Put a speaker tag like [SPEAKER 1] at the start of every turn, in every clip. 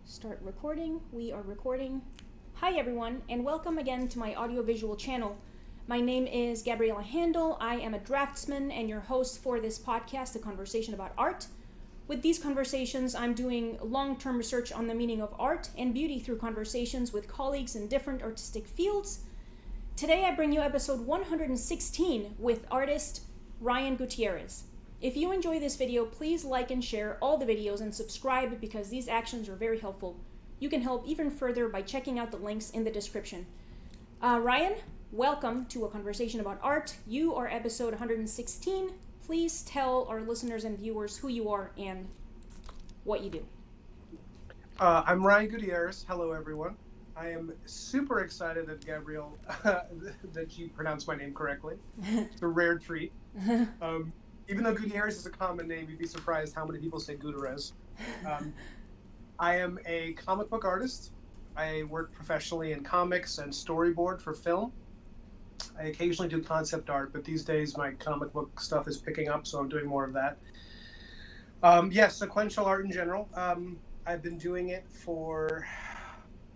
[SPEAKER 1] Start recording. We are recording. Hi everyone, and welcome again to my audiovisual channel. My name is Gabriela Handal. I am a draftsman and your host for this podcast, A Conversation About Art. With these conversations, I'm doing long-term research on the meaning of art and beauty through conversations with colleagues in different artistic fields. Today I bring you episode 116 with artist Ryan Gutierrez. If you enjoy this video, please like and share all the videos and subscribe because these actions are very helpful. You can help even further by checking out the links in the description. Ryan, welcome to A Conversation About Art. You are episode 116. Please tell our listeners and viewers who you are and what you do.
[SPEAKER 2] I'm Ryan Gutierrez. Hello, everyone. I am super excited that Gabrielle, that you pronounced my name correctly. It's a rare treat. Even though Gutierrez is a common name, you'd be surprised how many people say Gutierrez. I am a comic book artist. I work professionally in comics and storyboard for film. I occasionally do concept art, but these days my comic book stuff is picking up, so I'm doing more of that. Sequential art in general. I've been doing it for,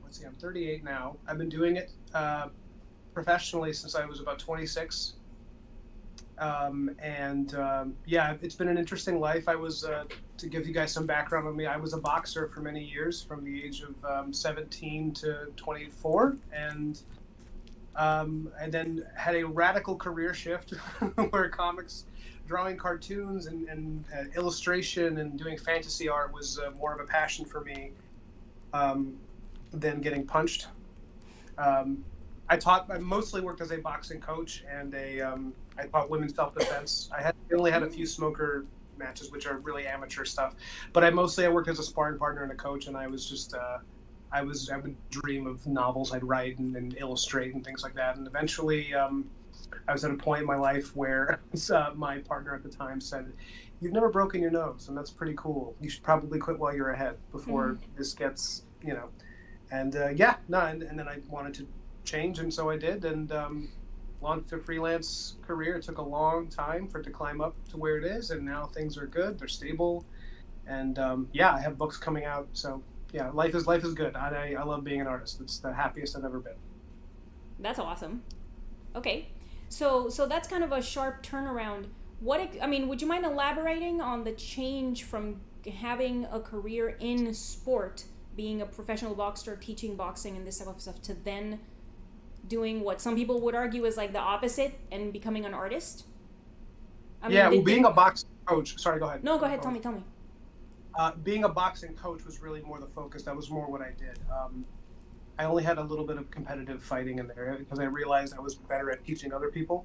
[SPEAKER 2] I'm 38 now. I've been doing it professionally since I was about 26. It's been an interesting life. I was, to give you guys some background on me, I was a boxer for many years from the age of 17 to 24. And then had a radical career shift where comics, drawing cartoons and illustration and doing fantasy art was more of a passion for me than getting punched. I mostly worked as a boxing coach and I taught women's self-defense. I only had a few smoker matches, which are really amateur stuff, but I worked as a sparring partner and a coach, and I was just I would dream of novels I'd write and illustrate and things like that. And eventually, I was at a point in my life where my partner at the time said, "You've never broken your nose, and that's pretty cool. You should probably quit while you're ahead before this gets, And then I wanted to change, and so I did, and launched a freelance career. It took a long time for it to climb up to where it is, and now things are good. They're stable, and I have books coming out. So yeah, life is good. I love being an artist. It's the happiest I've ever been.
[SPEAKER 1] That's awesome. Okay, so that's kind of a sharp turnaround. Would you mind elaborating on the change from having a career in sport, being a professional boxer, teaching boxing and this type of stuff, to then doing what some people would argue is like the opposite and becoming an artist?
[SPEAKER 2] Being a boxing coach. Sorry, go ahead.
[SPEAKER 1] No, go ahead. Tell me.
[SPEAKER 2] Being a boxing coach was really more the focus. That was more what I did. I only had a little bit of competitive fighting in there because I realized I was better at teaching other people.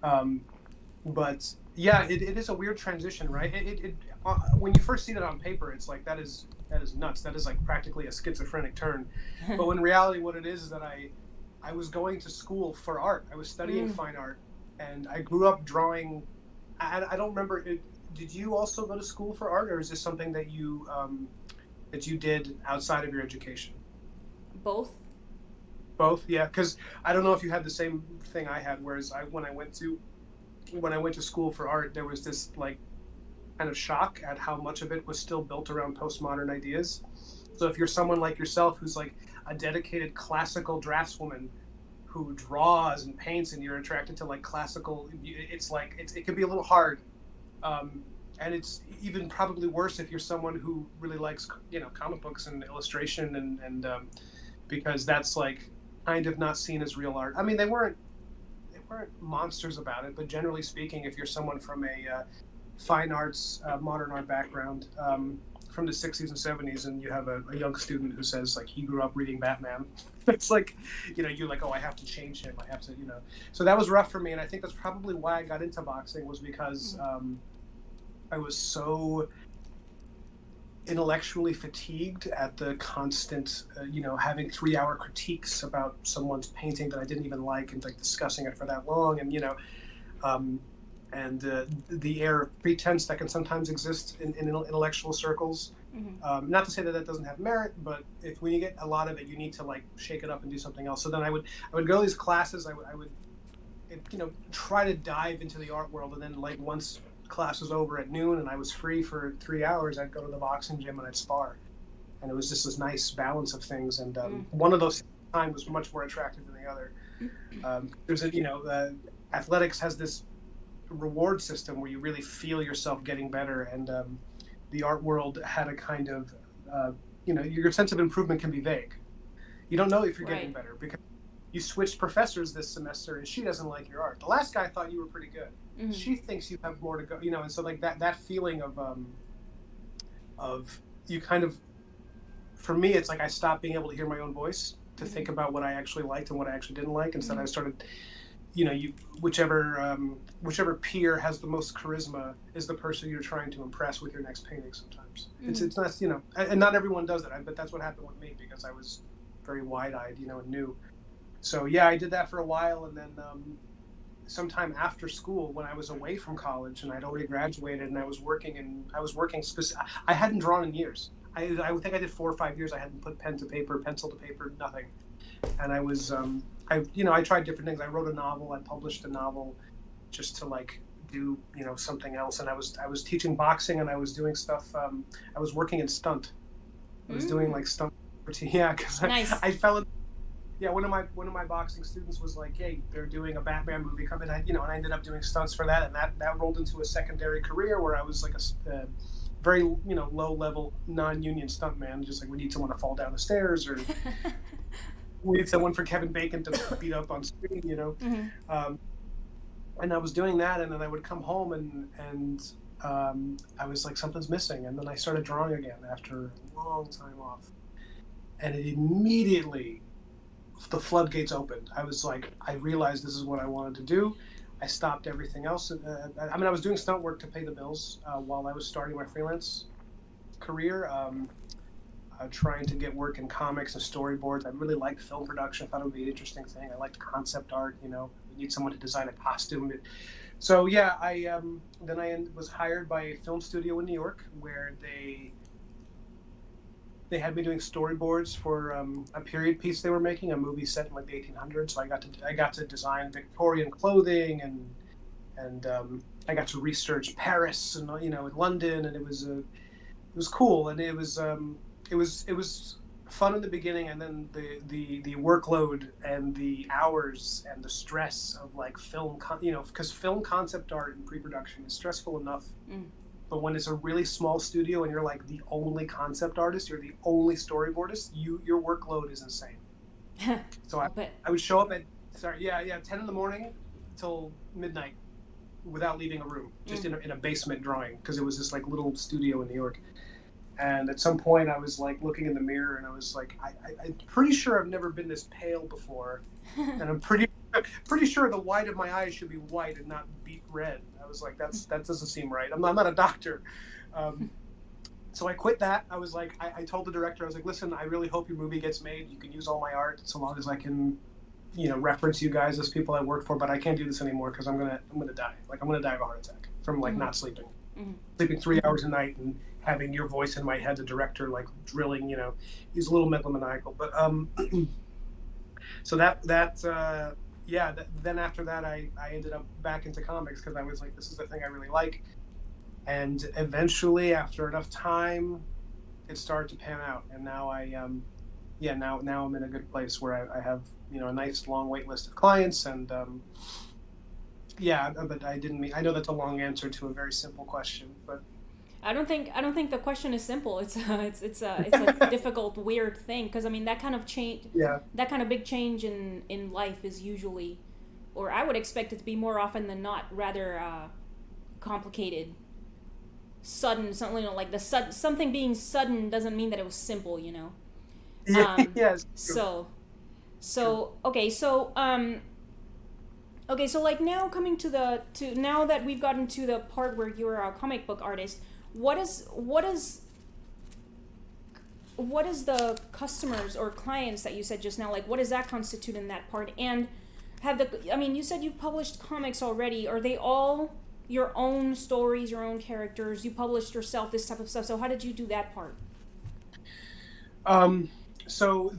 [SPEAKER 2] It is a weird transition, right? When you first see that on paper, it's like that is nuts. That is like practically a schizophrenic turn. But in reality, what it is that I was going to school for art. I was studying fine art, and I grew up drawing. I don't remember. Did you also go to school for art, or is this something that you did outside of your education?
[SPEAKER 1] Both,
[SPEAKER 2] yeah. Because I don't know if you had the same thing I had. Whereas when I went to school for art, there was this like kind of shock at how much of it was still built around postmodern ideas. So if you're someone like yourself who's like a dedicated classical draftswoman who draws and paints, and you're attracted to like classical, it can be a little hard. And it's even probably worse if you're someone who really likes, comic books and illustration and because that's like kind of not seen as real art. I mean, they weren't monsters about it, but generally speaking, if you're someone from a fine arts, modern art background, from the 60s and 70s, and you have a young student who says like he grew up reading Batman, it's like, you're like, oh, I have to change him. I have to, So that was rough for me, and I think that's probably why I got into boxing, was because I was so intellectually fatigued at the constant, having 3-hour critiques about someone's painting that I didn't even like, and like discussing it for that long, and the air of pretense that can sometimes exist in intellectual circles. Not to say that doesn't have merit, but when you get a lot of it, you need to like shake it up and do something else. So then I would go to these classes. I would try to dive into the art world, and then like once class was over at noon and I was free for 3 hours, I'd go to the boxing gym and I'd spar. and it was just this nice balance of things. And one of those times was much more attractive than the other. There's a athletics has this reward system where you really feel yourself getting better, and the art world had a kind of your sense of improvement can be vague. You don't know if you're getting better because you switched professors this semester and she doesn't like your art. The last guy thought you were pretty good. She thinks you have more to go, and so like that feeling of you kind of, for me, it's like I stopped being able to hear my own voice to think about what I actually liked and what I actually didn't like. Instead, I started, whichever peer has the most charisma is the person you're trying to impress with your next painting. Sometimes it's not, and not everyone does that. But that's what happened with me because I was very wide-eyed, and new. So yeah, I did that for a while, and then sometime after school, when I was away from college and I'd already graduated, and I was working. I hadn't drawn in years. I think I did 4 or 5 years. I hadn't put pen to paper, pencil to paper, nothing. And I was, I tried different things. I wrote a novel. I published a novel, just to like do, something else. And I was teaching boxing, and I was doing stuff. I was working in stunt. I was doing like stunt. Yeah, because
[SPEAKER 1] nice.
[SPEAKER 2] I fell in. Yeah, one of my boxing students was like, "Hey, they're doing a Batman movie coming," and I ended up doing stunts for that, and that rolled into a secondary career where I was like a very low level non-union stuntman. Just like, we need someone to fall down the stairs, or we need someone for Kevin Bacon to beat up on screen, and I was doing that, and then I would come home and I was like, something's missing, and then I started drawing again after a long time off, and it immediately, the floodgates opened. I was like, I realized this is what I wanted to do. I stopped everything else. I was doing stunt work to pay the bills while I was starting my freelance career, trying to get work in comics and storyboards. I really liked film production. I thought it would be an interesting thing. I liked concept art. You need someone to design a costume. So yeah, I was hired by a film studio in New York where they had me doing storyboards for a period piece they were making, a movie set in like the 1800s. So I got to design Victorian clothing, and I got to research Paris and London, and it was cool, and it was fun in the beginning, and then the workload and the hours and the stress of like film, because film concept art and pre-production is stressful enough. But when it's a really small studio and you're like the only concept artist, you're the only storyboardist, your workload is insane. So I would show up at 10 in the morning till midnight without leaving a room, just in a basement drawing, because it was this like little studio in New York. And at some point I was like looking in the mirror, and I was like, I'm pretty sure I've never been this pale before, and I'm pretty sure the white of my eyes should be white and not beet red. I was like, that doesn't seem right. I'm not a doctor. So I quit that. I was like, I told the director, I was like, listen, I really hope your movie gets made. You can use all my art so long as I can, reference you guys as people I work for, but I can't do this anymore because I'm gonna die. Like, I'm gonna die of a heart attack from like not sleeping. Sleeping 3 hours a night and having your voice in my head, the director like drilling, he's a little megalomaniacal. But so then after that, I ended up back into comics because I was like, this is the thing I really like. And eventually, after enough time, it started to pan out. And now now I'm in a good place where I have, a nice long wait list of clients. And but I know that's a long answer to a very simple question, but
[SPEAKER 1] I don't think the question is simple. It's a difficult, weird thing, because I mean that kind of change, that kind of big change in life is usually, or I would expect it to be more often than not, rather complicated, sudden. Something like something being sudden doesn't mean that it was simple.
[SPEAKER 2] Yes.
[SPEAKER 1] So okay, so like now coming to now that we've gotten to the part where you're a comic book artist. What is the customers or clients that you said just now, like what does that constitute in that part? And you said you've published comics already. Are they all your own stories, your own characters? You published yourself, this type of stuff. So how did you do that part?
[SPEAKER 2] So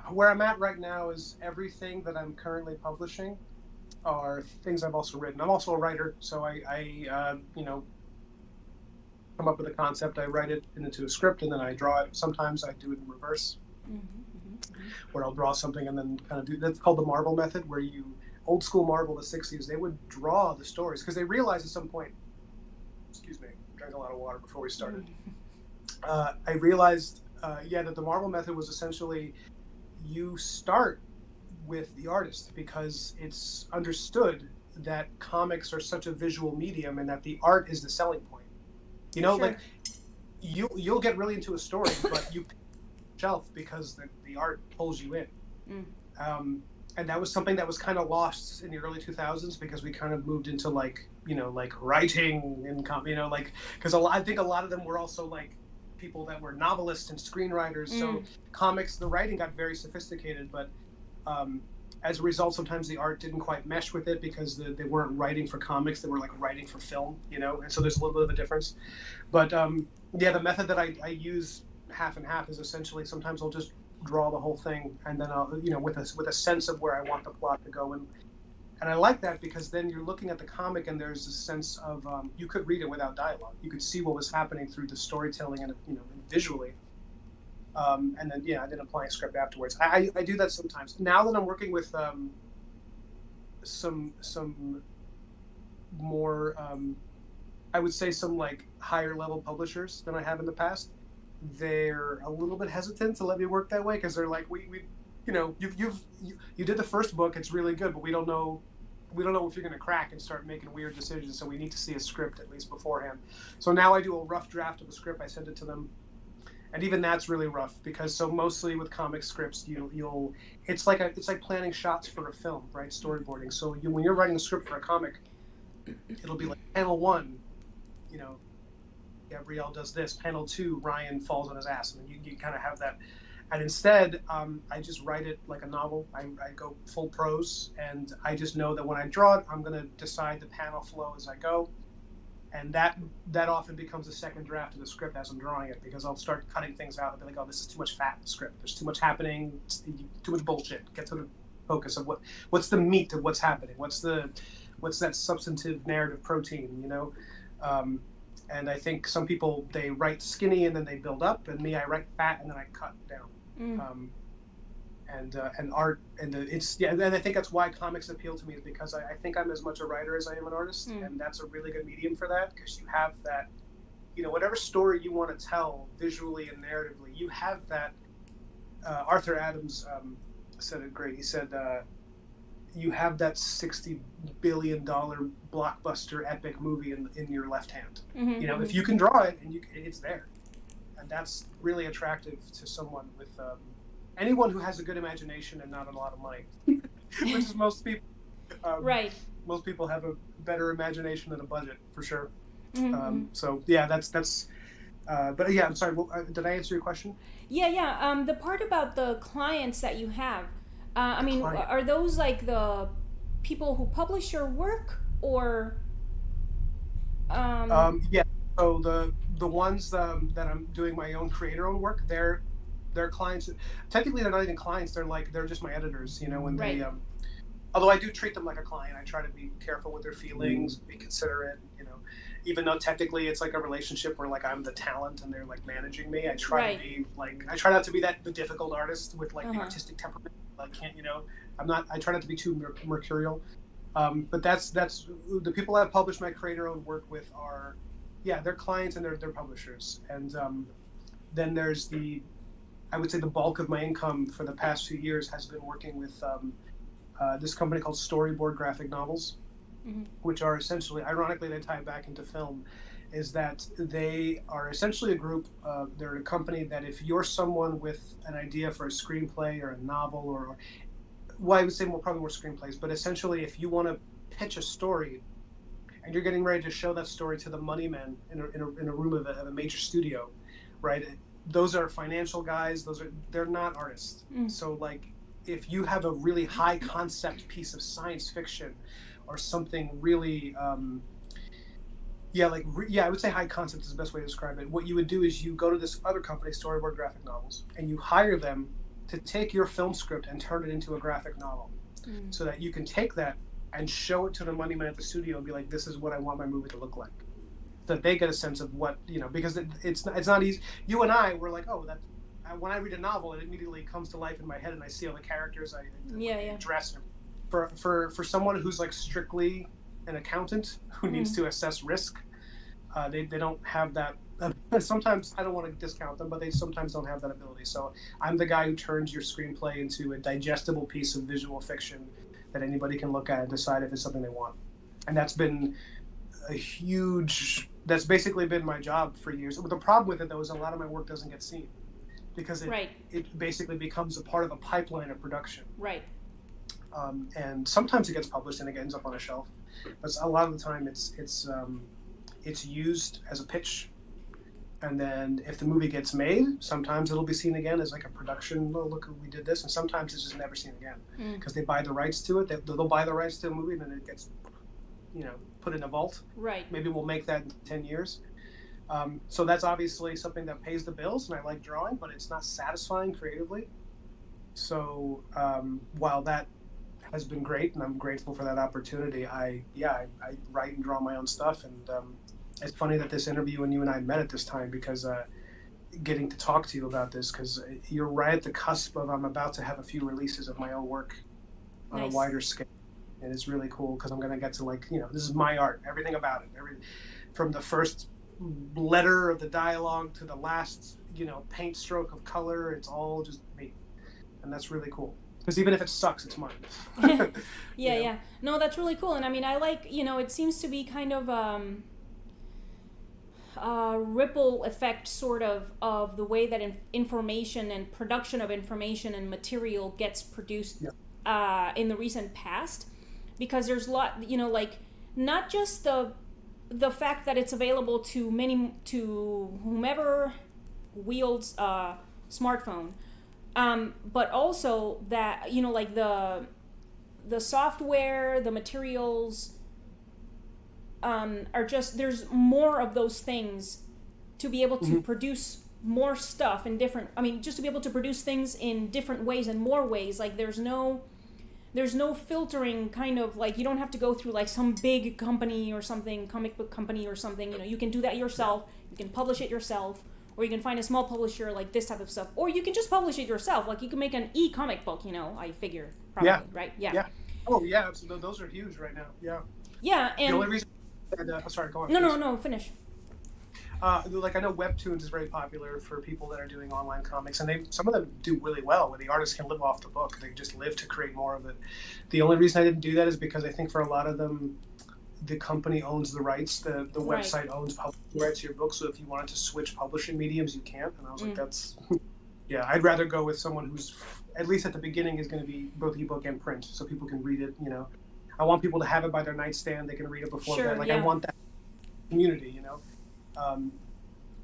[SPEAKER 2] where I'm at right now is everything that I'm currently publishing are things I've also written. I'm also a writer, so I come up with a concept, I write it into a script, and then I draw it. Sometimes I do it in reverse, where I'll draw something and then kind of do. That's called the Marvel method, where you old school Marvel, the '60s, they would draw the stories because they realized at some point. Excuse me, drank a lot of water before we started. I realized, that the Marvel method was essentially you start with the artist because it's understood that comics are such a visual medium and that the art is the selling point.
[SPEAKER 1] Sure.
[SPEAKER 2] Like you'll get really into a story, but you pick a shelf because the art pulls you in. And that was something that was kind of lost in the early 2000s because we kind of moved into like writing and because I think a lot of them were also like people that were novelists and screenwriters. So comics, the writing got very sophisticated, but as a result, sometimes the art didn't quite mesh with it because they weren't writing for comics; they were like writing for film, and so there's a little bit of a difference. But the method that I use half and half is essentially sometimes I'll just draw the whole thing, and then I'll with a sense of where I want the plot to go, and I like that because then you're looking at the comic and there's a sense of you could read it without dialogue. You could see what was happening through the storytelling and visually. And then I did apply a script afterwards. I do that sometimes. Now that I'm working with some more I would say some like higher level publishers than I have in the past, they're a little bit hesitant to let me work that way because they're like we you did the first book, it's really good, but we don't know if you're going to crack and start making weird decisions, so we need to see a script at least beforehand. So now I do a rough draft of the script, I send it to them. And even that's really rough because so mostly with comic scripts, it's like planning shots for a film, right? Storyboarding. So when you're writing a script for a comic, it'll be like panel 1, Gabrielle does this. Panel 2, Ryan falls on his ass, and then you kind of have that. And instead, I just write it like a novel. I go full prose, and I just know that when I draw it, I'm going to decide the panel flow as I go. And that often becomes a second draft of the script as I'm drawing it because I'll start cutting things out and be like, oh, this is too much fat in the script. There's too much happening, too much bullshit. Get to the focus of what's the meat of what's happening. What's that substantive narrative protein, And I think some people, they write skinny and then they build up, and me, I write fat and then I cut down. And art, and and I think that's why comics appeal to me, is because I think I'm as much a writer as I am an artist, and that's a really good medium for that because you have that, whatever story you want to tell visually and narratively, you have that. Arthur Adams said it great. He said, you have that $60 billion blockbuster epic movie in your left hand. If you can draw it and it's there, and that's really attractive to someone with. Anyone who has a good imagination and not a lot of money, which is most people.
[SPEAKER 1] Right.
[SPEAKER 2] Most people have a better imagination than a budget, for sure. So that's. But yeah, I'm sorry. Did I answer your question?
[SPEAKER 1] Yeah. The part about the clients that you have, are those like the people who publish your work, or?
[SPEAKER 2] Yeah. So the ones that I'm doing my own creator-owned work, they're clients. Technically, they're not even clients. They're just my editors. When they. Although I do treat them like a client, I try to be careful with their feelings, be considerate. Even though technically it's like a relationship where like I'm the talent and they're like managing me, I try to be like I try not to be the difficult artist with like the artistic temperament. Like I'm not. I try not to be too mercurial. But that's the people I've published my creator-owned work with are, they're clients and they're publishers. And then there's I would say the bulk of my income for the past few years has been working with this company called Storyboard Graphic Novels, which are essentially, ironically, they tie back into film, is that they are essentially a group. They're a company that if you're someone with an idea for a screenplay or a novel I would say probably more screenplays, but essentially if you want to pitch a story and you're getting ready to show that story to the money men in a room of a major studio, right? Those are financial guys. They're not artists. So like, if you have a really high concept piece of science fiction or something really, I would say high concept is the best way to describe it. What you would do is you go to this other company, Storyboard Graphic Novels, and you hire them to take your film script and turn it into a graphic novel, so that you can take that and show it to the money man at the studio and be like, this is what I want my movie to look like. that they get a sense of what, because it's not easy. You and I were like, oh, that when I read a novel, it immediately comes to life in my head, and I see all the characters, I dress. For someone who's like strictly an accountant who needs to assess risk, they don't have that. Sometimes I don't want to discount them, but they sometimes don't have that ability. So I'm the guy who turns your screenplay into a digestible piece of visual fiction that anybody can look at and decide if it's something they want. And that's been that's basically been my job for years. But the problem with it, though, is a lot of my work doesn't get seen because it basically becomes a part of a pipeline of production.
[SPEAKER 1] Right.
[SPEAKER 2] And sometimes it gets published and it ends up on a shelf. But a lot of the time it's used as a pitch. And then if the movie gets made, sometimes it'll be seen again as like a production. Oh, look, we did this. And sometimes it's just never seen again because they buy the rights to it. They'll buy the rights to a movie and then it gets, put in a vault.
[SPEAKER 1] Right.
[SPEAKER 2] Maybe we'll make that in 10 years. So that's obviously something that pays the bills, and I like drawing, but it's not satisfying creatively. So while that has been great, and I'm grateful for that opportunity, I write and draw my own stuff. And it's funny that this interview and you and I met at this time because getting to talk to you about this, because you're right at the cusp of I'm about to have a few releases of my own work on a wider scale. And it's really cool because I'm going to get to this is my art, everything about it, from the first letter of the dialogue to the last, paint stroke of color. It's all just me. And that's really cool. Because even if it sucks, it's mine.
[SPEAKER 1] Yeah. No, that's really cool. And I mean, I like, it seems to be kind of a ripple effect sort of the way that information and production of information and material gets produced in the recent past. Because there's a lot, not just the fact that it's available to whomever wields a smartphone, but also that the software, the materials are just, there's more of those things to be able to produce more stuff in different. I mean, just to be able to produce things in different ways and more ways. Like there's no filtering, kind of like you don't have to go through like some big company or something, comic book company or something. You can do that yourself. You can publish it yourself, or you can find a small publisher like this type of stuff, or you can just publish it yourself. Like you can make an e-comic book. I figure probably right. Yeah.
[SPEAKER 2] Oh yeah, absolutely. Those are huge right now. Yeah.
[SPEAKER 1] Yeah, and
[SPEAKER 2] the only reason. Sorry, go on.
[SPEAKER 1] No, finish.
[SPEAKER 2] I know Webtoons is very popular for people that are doing online comics, and some of them do really well, where the artists can live off the book. They just live to create more of it. The only reason I didn't do that is because I think for a lot of them, the company owns the rights. The website owns publishing rights to your book, so if you wanted to switch publishing mediums, you can't. And I was like, that's... Yeah, I'd rather go with someone who's, at least at the beginning, is going to be both ebook and print, so people can read it, I want people to have it by their nightstand. They can read it before bed. I want that community,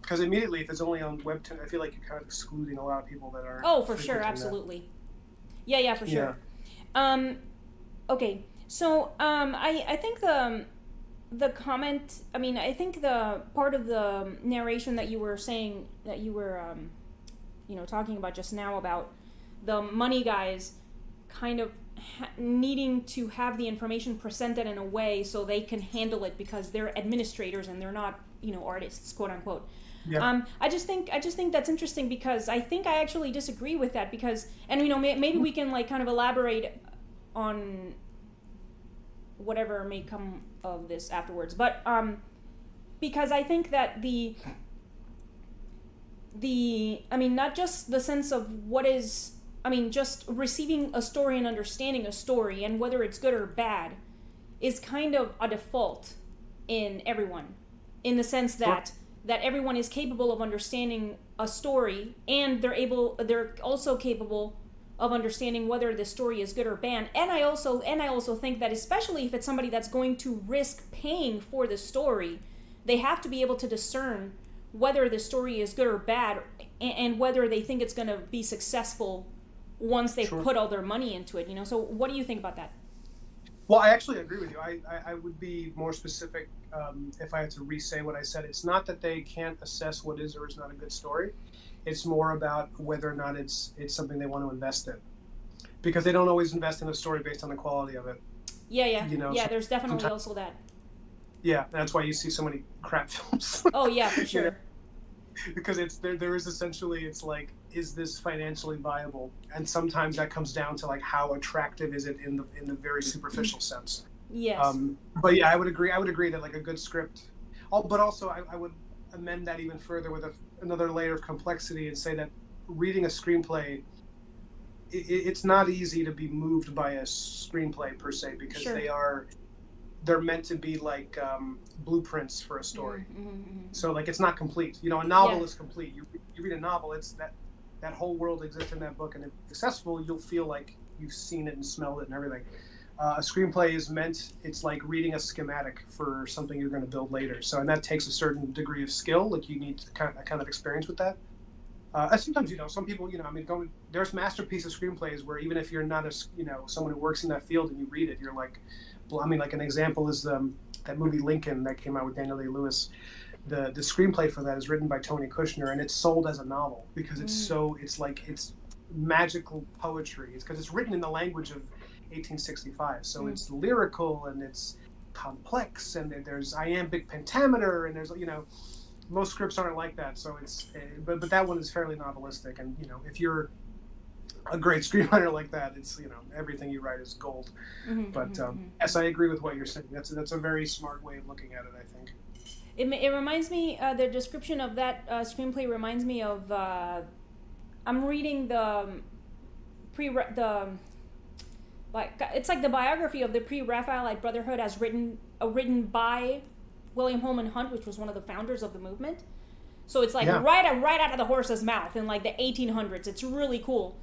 [SPEAKER 2] because immediately if it's only on Webtoon, I feel like you're kind of excluding a lot of people that are. Oh,
[SPEAKER 1] for sure, absolutely. Yeah, for sure. Okay, so I think the comment. I mean, I think the part of the narration that you were saying that you were talking about just now about the money guys kind of needing to have the information presented in a way so they can handle it because they're administrators and they're not artists, quote unquote. I just think that's interesting because I think I actually disagree with that because, and maybe we can like kind of elaborate on whatever may come of this afterwards, but because I think that not just the sense of what is, just receiving a story and understanding a story and whether it's good or bad is kind of a default in everyone, in the sense that everyone is capable of understanding a story and they're also capable of understanding whether the story is good or bad. And I also think that especially if it's somebody that's going to risk paying for the story, they have to be able to discern whether the story is good or bad and whether they think it's going to be successful once they've put all their money into it, So what do you think about that?
[SPEAKER 2] Well, I actually agree with you. I would be more specific if I had to re-say what I said. It's not that they can't assess what is or is not a good story. It's more about whether or not it's something they want to invest in. Because they don't always invest in a story based on the quality of it.
[SPEAKER 1] Yeah. There's definitely also that.
[SPEAKER 2] Yeah, that's why you see so many crap films.
[SPEAKER 1] Oh yeah, for
[SPEAKER 2] You know,
[SPEAKER 1] sure.
[SPEAKER 2] because it's there is essentially, it's like, is this financially viable? And sometimes that comes down to like how attractive is it in the very superficial sense.
[SPEAKER 1] Yes.
[SPEAKER 2] But yeah, I would agree that like a good script. Oh, but also I would amend that even further with another layer of complexity and say that reading a screenplay, it's not easy to be moved by a screenplay per se, because
[SPEAKER 1] Sure.
[SPEAKER 2] they're meant to be like blueprints for a story.
[SPEAKER 1] Mm-hmm.
[SPEAKER 2] So like it's not complete. You know, a
[SPEAKER 1] Yeah.
[SPEAKER 2] novel is complete. You read a novel, it's that whole world exists in that book, and if it's successful, you'll feel like you've seen it and smelled it and everything. A screenplay is meant, it's like reading a schematic for something you're going to build later. So, and that takes a certain degree of skill. Like you need kind of experience with that. Sometimes, you know, some people, you know, I mean, there's masterpiece of screenplays where even if you're not someone who works in that field and you read it, you're like, well, I mean, like an example is that movie Lincoln that came out with Daniel Day-Lewis. The screenplay for that is written by Tony Kushner, and it's sold as a novel because it's magical poetry. It's because it's written in the language of 1865, so it's lyrical and it's complex, and there's iambic pentameter, and there's, you know, most scripts aren't like that. So but that one is fairly novelistic, and you know, if you're a great screenwriter like that, it's, you know, everything you write is gold. But yes, I agree with what you're saying. That's a very smart way of looking at it, I think.
[SPEAKER 1] It reminds me, the description of that screenplay reminds me of, I'm reading it's like the biography of the Pre-Raphaelite Brotherhood as written by William Holman Hunt, which was one of the founders of the movement. So it's like right out of the horse's mouth in like the 1800s. It's really cool.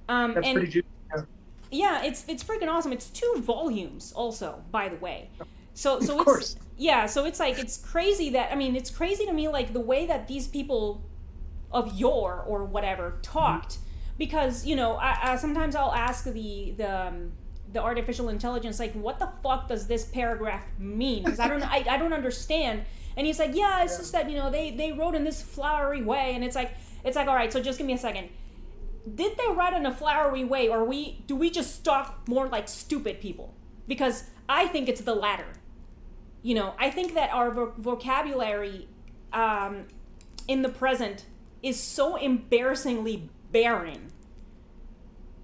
[SPEAKER 2] That's pretty juicy.
[SPEAKER 1] Yeah, it's freaking awesome. It's 2 volumes, also, by the way. So
[SPEAKER 2] of course.
[SPEAKER 1] So it's like, it's crazy that, I mean, it's crazy to me, like the way that these people of yore or whatever talked, because, you know, I sometimes I'll ask the artificial intelligence, like, what the fuck does this paragraph mean? Because I don't understand. And he's like, yeah, it's just that, you know, they wrote in this flowery way, and it's like, all right, so just give me a second. Did they write in a flowery way, or do we just talk more like stupid people? Because I think it's the latter. You know, I think that our vocabulary in the present is so embarrassingly barren.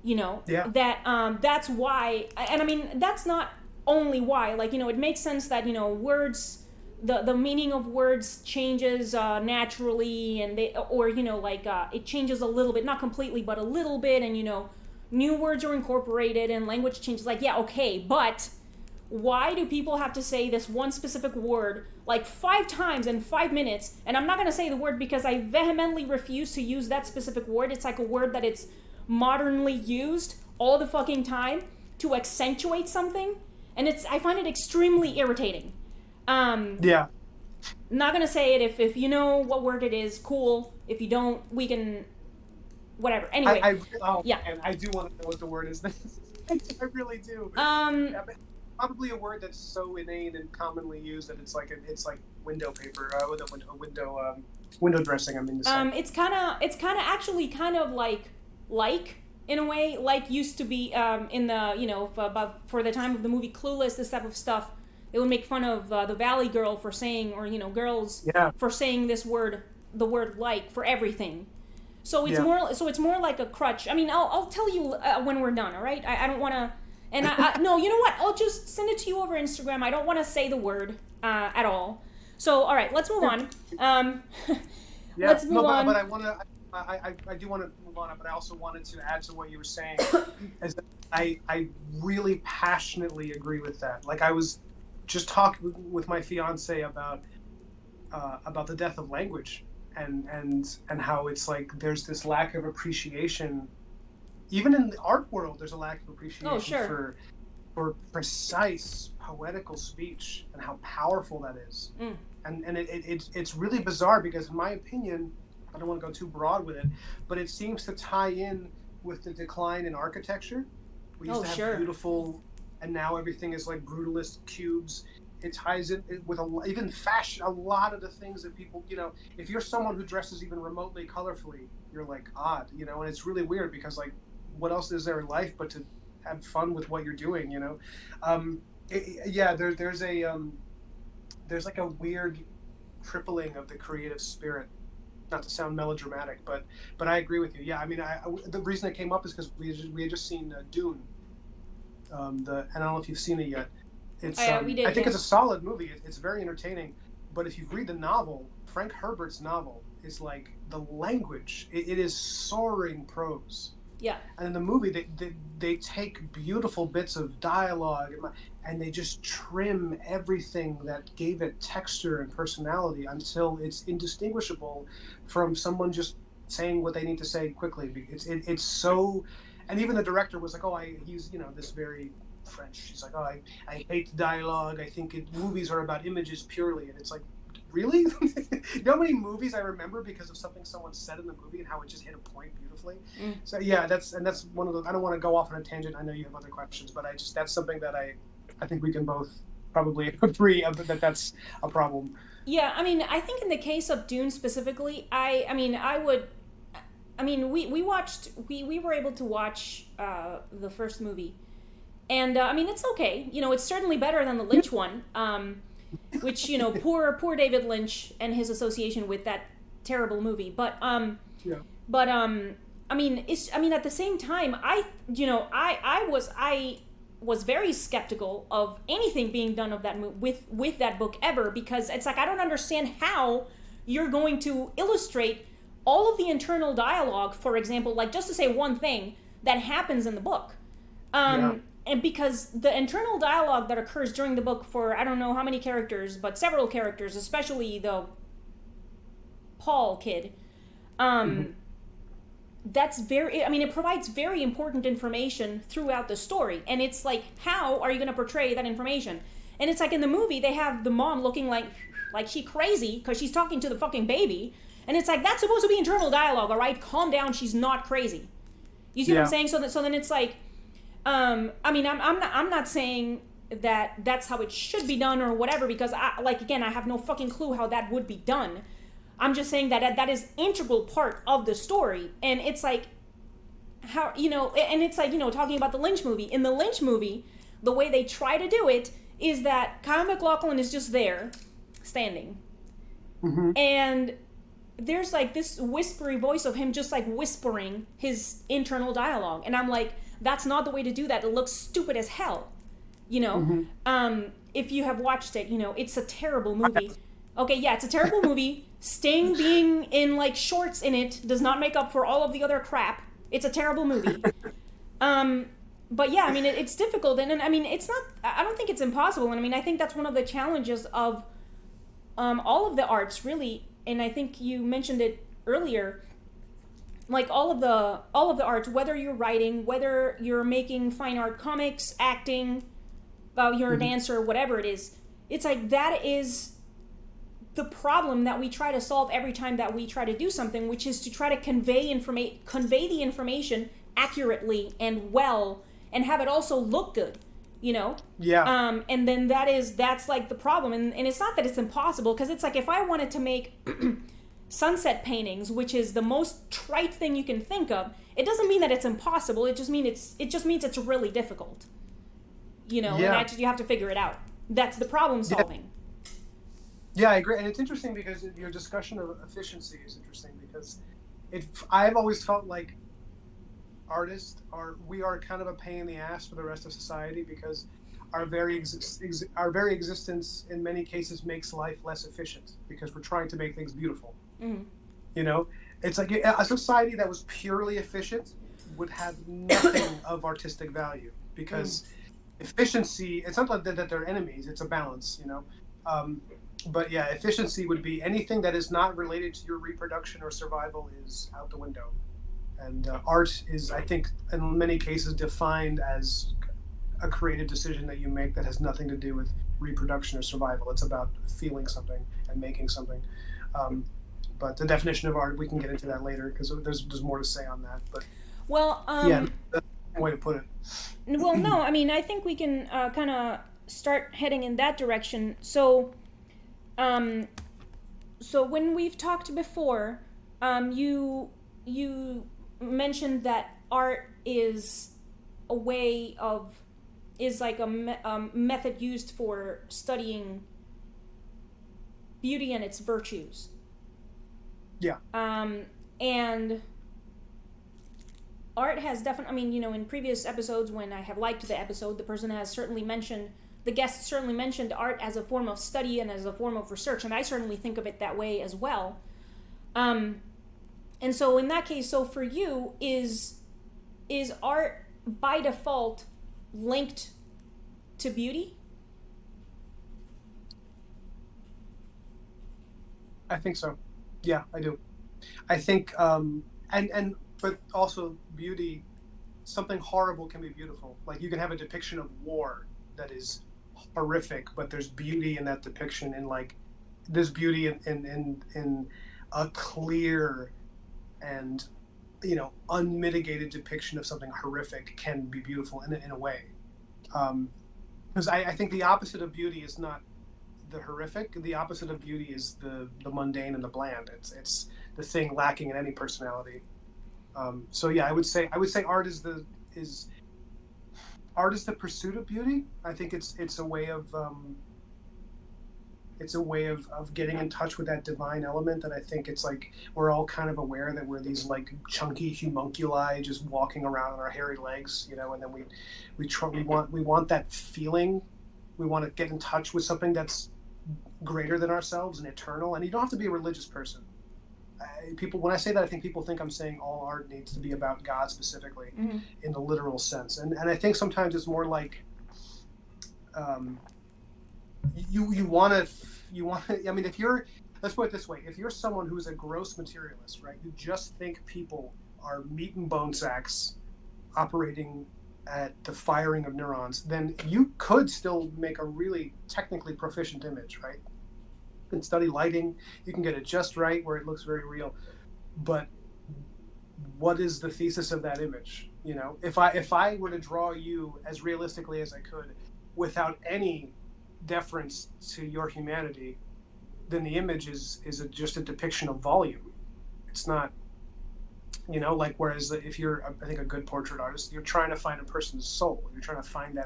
[SPEAKER 1] You know, that that's why, and I mean, that's not only why. Like, you know, it makes sense that, you know, words, the meaning of words changes naturally, and you know, like it changes a little bit, not completely, but a little bit, and, you know, new words are incorporated and language changes. Like, yeah, okay, but why do people have to say this one specific word like 5 times in 5 minutes? And I'm not going to say the word because I vehemently refuse to use that specific word. It's like a word that it's modernly used all the fucking time to accentuate something, and I find it extremely irritating. Not gonna say it. If you know what word it is, cool. If you don't, we can, whatever. Anyway,
[SPEAKER 2] and I do want to know what the word is. I really do. Probably a word that's so inane and commonly used that it's like window paper, window dressing. I mean,
[SPEAKER 1] it's kind of actually kind of like in a way, like used to be in the, you know, for the time of the movie Clueless, this type of stuff. They would make fun of the Valley Girl for saying, or, you know, girls for saying the word like for everything. So it's more like a crutch. I mean, I'll tell you when we're done. All right, I don't want to. And no, you know what? I'll just send it to you over Instagram. I don't want to say the word at all. So, all right, let's move on. Let's move on.
[SPEAKER 2] But I do want to move on. But I also wanted to add to what you were saying. Is that I really passionately agree with that. Like, I was just talking with my fiance about the death of language, and how it's like there's this lack of appreciation. Even in the art world, there's a lack of appreciation for precise poetical speech and how powerful that is. And it's really bizarre because, in my opinion, I don't want to go too broad with it, but it seems to tie in with the decline in architecture. We used to have beautiful, and now everything is like brutalist cubes. It ties in with even fashion. A lot of the things that people, you know, if you're someone who dresses even remotely colorfully, you're like odd, you know, and it's really weird because, like, what else is there in life but to have fun with what you're doing, you know? there's like a weird crippling of the creative spirit. Not to sound melodramatic, but I agree with you. Yeah, I mean, the reason it came up is because we had just seen Dune. And I don't know if you've seen it yet. It's
[SPEAKER 1] We did.
[SPEAKER 2] I think
[SPEAKER 1] Yeah.
[SPEAKER 2] it's a solid movie. It's very entertaining. But if you read the novel, Frank Herbert's novel is like the language. It is soaring prose.
[SPEAKER 1] Yeah.
[SPEAKER 2] And in the movie, they take beautiful bits of dialogue and they just trim everything that gave it texture and personality until it's indistinguishable from someone just saying what they need to say quickly. It's so, and even the director was like, he's this very French. He's like, I hate dialogue. I think movies are about images purely, and it's like, really? You know how many movies I remember because of something someone said in the movie and how it just hit a point beautifully? So yeah, that's one of the, I don't want to go off on a tangent. I know you have other questions, but that's something that I think we can both probably agree that's a problem.
[SPEAKER 1] Yeah, I mean, I think in the case of Dune specifically, we were able to watch the first movie, and I mean, it's okay. It's certainly better than the Lynch one. Which poor David Lynch and his association with that terrible movie. But
[SPEAKER 2] Yeah.
[SPEAKER 1] I mean, at the same time, I was very skeptical of anything being done of that with that book ever, because it's like, I don't understand how you're going to illustrate all of the internal dialogue, for example, like, just to say one thing that happens in the book. And because the internal dialogue that occurs during the book for, I don't know how many characters, but several characters, especially the Paul kid, that's very, I mean, it provides very important information throughout the story. And it's like, how are you going to portray that information? And it's like, in the movie, they have the mom looking like she crazy because she's talking to the fucking baby. And it's like, that's supposed to be internal dialogue, all right? Calm down, she's not crazy. You see what I'm saying? So then it's like, I mean, I'm not saying that that's how it should be done or whatever, because I have no fucking clue how that would be done. I'm just saying that is integral part of the story. And it's like, how, and it's like, talking about the Lynch movie. In the Lynch movie, the way they try to do it is that Kyle MacLachlan is just there, standing. And there's like this whispery voice of him just like whispering his internal dialogue. And I'm like, that's not the way to do that. It looks stupid as hell. If you have watched it, it's a terrible movie. Okay, yeah, it's a terrible movie. Sting being in like shorts in it does not make up for all of the other crap. It's a terrible movie. But yeah, I mean, it's difficult. And I mean, it's not, I don't think it's impossible. And I mean, I think that's one of the challenges of all of the arts, really. And I think you mentioned it earlier. Like all of the arts, whether you're writing, whether you're making fine art, comics, acting, you're a dancer, whatever it is, it's like, that is the problem that we try to solve every time that we try to do something, which is to try to convey the information accurately and well, and have it also look good,
[SPEAKER 2] Yeah.
[SPEAKER 1] And then that's like the problem, and it's not that it's impossible, because it's like, if I wanted to make sunset paintings, which is the most trite thing you can think of, it doesn't mean that it's impossible. It just means it's really difficult. And you have to figure it out. That's the problem solving.
[SPEAKER 2] Yeah, I agree, and it's interesting because your discussion of efficiency is interesting, because I've always felt like artists we are kind of a pain in the ass for the rest of society, because our very existence in many cases makes life less efficient, because we're trying to make things beautiful. It's like a society that was purely efficient would have nothing of artistic value, because efficiency, it's not like that they're enemies, it's a balance, but yeah, efficiency would be anything that is not related to your reproduction or survival is out the window. And art is, I think, in many cases defined as a creative decision that you make that has nothing to do with reproduction or survival. It's about feeling something and making something. But the definition of art, we can get into that later, because there's more to say on that. But yeah, that's one way to put it.
[SPEAKER 1] Well, no, I mean, I think we can kind of start heading in that direction. So when we've talked before, you mentioned that art is like a method used for studying beauty and its virtues.
[SPEAKER 2] Yeah.
[SPEAKER 1] And art has definitely, I mean, you know, in previous episodes when I have liked the episode, the guest certainly mentioned art as a form of study and as a form of research, and I certainly think of it that way as well. And so in that case, so for you, is art by default linked to beauty?
[SPEAKER 2] I think so. Yeah, I do. I think, but also beauty, something horrible can be beautiful. Like you can have a depiction of war that is horrific, but there's beauty in that depiction, and like there's beauty in a clear and unmitigated depiction of something horrific can be beautiful in a way. Because I think the opposite of beauty is not the horrific. The opposite of beauty is the mundane and the bland. It's the thing lacking in any personality. So yeah, I would say art is the pursuit of beauty. I think it's a way of getting in touch with that divine element that I think it's like we're all kind of aware that we're these like chunky homunculi just walking around on our hairy legs, and then we want that feeling. We want to get in touch with something that's greater than ourselves and eternal. And you don't have to be a religious person. When I say that, I think people think I'm saying all art needs to be about God specifically, in the literal sense. And I think sometimes it's more like you want to. I mean, let's put it this way: if you're someone who's a gross materialist, right? You just think people are meat and bone sacks operating at the firing of neurons, then you could still make a really technically proficient image, right? You can study lighting, you can get it just right where it looks very real. But what is the thesis of that image? If I were to draw you as realistically as I could without any deference to your humanity, then the image is just a depiction of volume. It's not, like, whereas if you're, I think, a good portrait artist, you're trying to find a person's soul. You're trying to find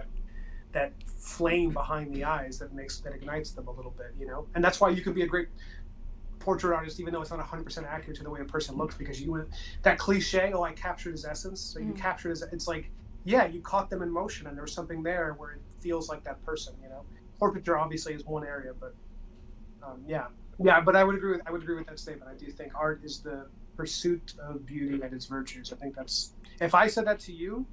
[SPEAKER 2] that flame behind the eyes that ignites them a little bit, and that's why you could be a great portrait artist even though it's not 100% accurate to the way a person looks, because that cliche, I captured his essence. So you captured it's like, yeah, you caught them in motion and there was something there where it feels like that person. Portraiture obviously is one area, but yeah, but I would agree with that statement. I do think art is the pursuit of beauty and its virtues. I think that's, if I said that to you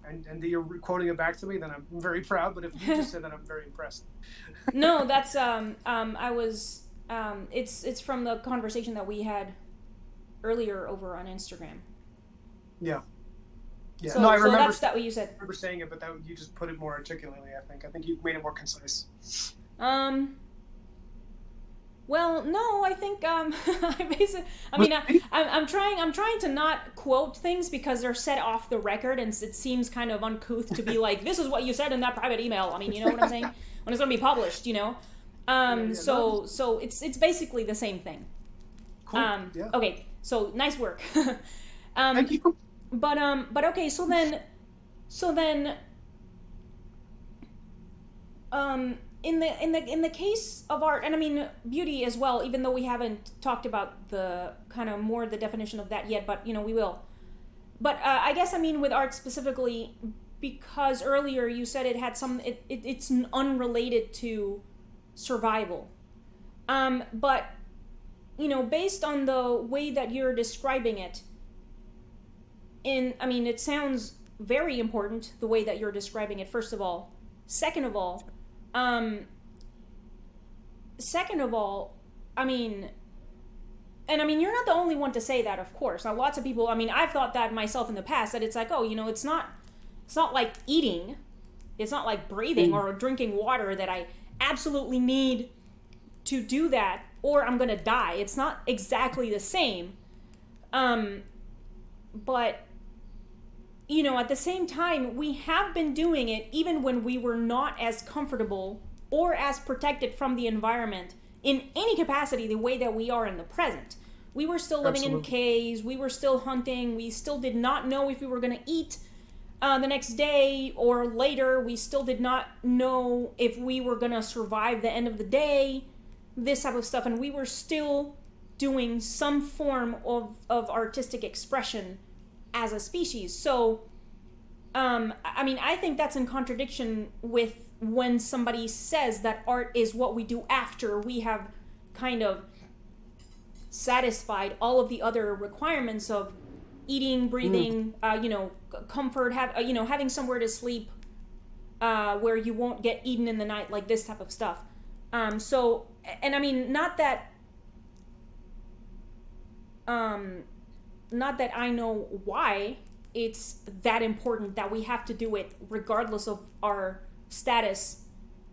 [SPEAKER 2] and you're quoting it back to me, then I'm very proud. But if you just said that, I'm very impressed.
[SPEAKER 1] No, that's I was it's from the conversation that we had earlier over on Instagram.
[SPEAKER 2] Yeah.
[SPEAKER 1] So, no, I remember. So that's that what you said.
[SPEAKER 2] I remember saying it, but you just put it more articulately. I think you made it more concise.
[SPEAKER 1] Well, no, I think I'm trying to not quote things because they're set off the record, and it seems kind of uncouth to be like, this is what you said in that private email. I mean, you know what I'm saying? When it's going to be published, So it's basically the same thing.
[SPEAKER 2] Cool. Yeah.
[SPEAKER 1] Okay, so nice work.
[SPEAKER 2] Thank you.
[SPEAKER 1] But okay, so then in the case of art, and I mean beauty as well, even though we haven't talked about the kind of more the definition of that yet, but we will. But I guess I mean with art specifically, because earlier you said it had it's unrelated to survival. But based on the way that you're describing it, it sounds very important the way that you're describing it, first of all. Second of all, you're not the only one to say that, of course. Now, lots of people, I've thought that myself in the past, that it's like, it's not like eating, it's not like breathing or drinking water that I absolutely need to do that or I'm gonna die. It's not exactly the same. But at the same time, we have been doing it even when we were not as comfortable or as protected from the environment in any capacity the way that we are in the present. We were still living in caves, we were still hunting, we still did not know if we were going to eat the next day or later. We still did not know if we were going to survive the end of the day. this type of stuff, and we were still doing some form of artistic expression as a species. So, I mean, I think that's in contradiction with when somebody says that art is what we do after we have kind of satisfied all of the other requirements of eating, breathing, comfort, having somewhere to sleep, where you won't get eaten in the night, like this type of stuff. So, and I mean, not that I know why it's that important that we have to do it regardless of our status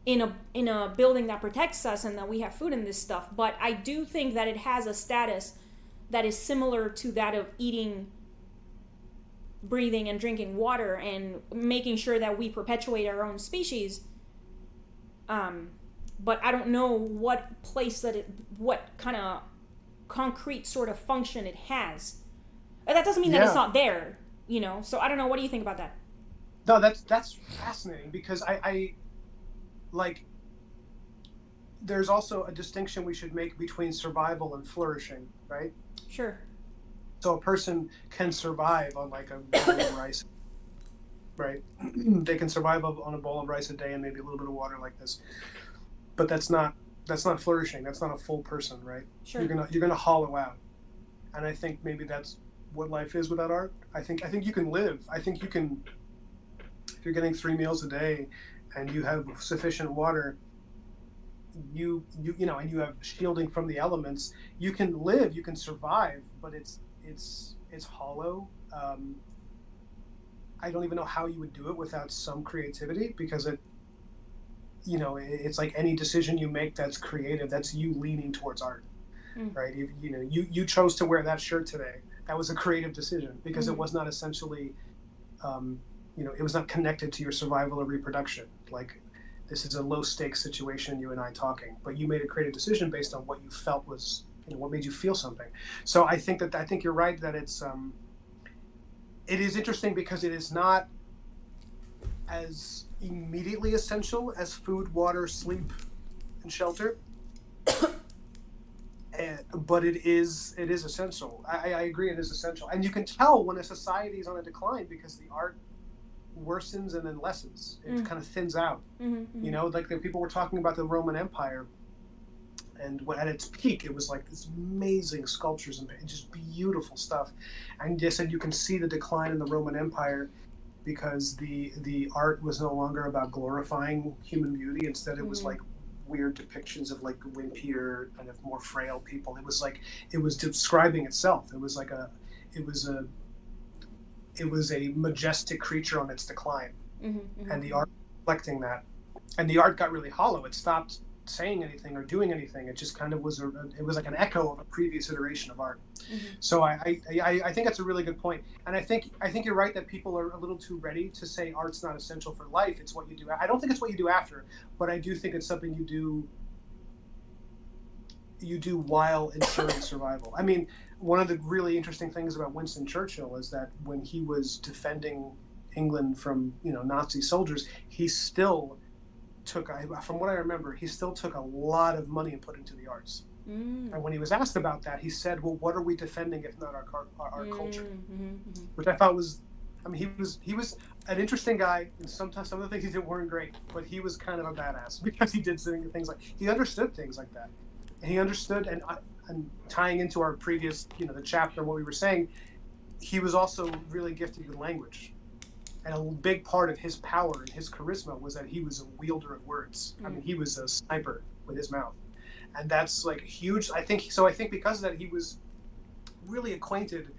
[SPEAKER 1] in a building that protects us and that we have food and this stuff. But I do think that it has a status that is similar to that of eating, breathing, and drinking water, and making sure that we perpetuate our own species. But I don't know what place what kind of concrete sort of function it has. That doesn't mean that it's not there, So I don't know. What do you think about that?
[SPEAKER 2] No, that's fascinating, because I like, there's also a distinction we should make between survival and flourishing, right?
[SPEAKER 1] Sure.
[SPEAKER 2] So a person can survive on like a bowl of rice, right? They can survive on a bowl of rice a day and maybe a little bit of water like this, but that's not flourishing. That's not a full person, right?
[SPEAKER 1] Sure.
[SPEAKER 2] You're gonna hollow out, and I think maybe that's what life is without art. I think you can live. I think you can, if you're getting 3 meals a day, and you have sufficient water, and you have shielding from the elements, you can live, you can survive, but it's hollow. I don't even know how you would do it without some creativity, because it's like any decision you make that's creative, that's you leaning towards art, right? You chose to wear that shirt today. That was a creative decision, because it was not essentially, it was not connected to your survival or reproduction. Like, this is a low stakes situation, you and I talking, but you made a creative decision based on what you felt was, what made you feel something. So I think you're right that it is interesting, because it is not as immediately essential as food, water, sleep, and shelter. But it is essential. I agree, it is essential. And you can tell when a society is on a decline, because the art worsens and then lessens. It kind of thins out. Like the people were talking about the Roman Empire, and when at its peak, it was like this amazing sculptures and just beautiful stuff. And they said you can see the decline in the Roman Empire, because the art was no longer about glorifying human beauty. Instead, it was like weird depictions of like wimpier, kind of more frail people. It was describing itself. It was a majestic creature on its decline, and the art reflecting that. And the art got really hollow. It stopped saying anything or doing anything. It just kind of was it was like an echo of a previous iteration of art. So I think that's a really good point. And I think you're right that people are a little too ready to say art's not essential for life. It's what you do. I don't think it's what you do after, but I do think it's something you do while ensuring survival. I mean, one of the really interesting things about Winston Churchill is that when he was defending England from Nazi soldiers, he still took, from what I remember, he still took a lot of money and put into the arts. And when he was asked about that, he said, "Well, what are we defending if not our culture?" Which I thought was, I mean, he was an interesting guy, and sometimes some of the things he did weren't great, but he was kind of a badass, because he did things like, he understood things like that, and he understood, and tying into our previous, the chapter, what we were saying, he was also really gifted with language. And a big part of his power and his charisma was that he was a wielder of words. I mean, he was a sniper with his mouth. And that's like huge. I think because of that, he was really acquainted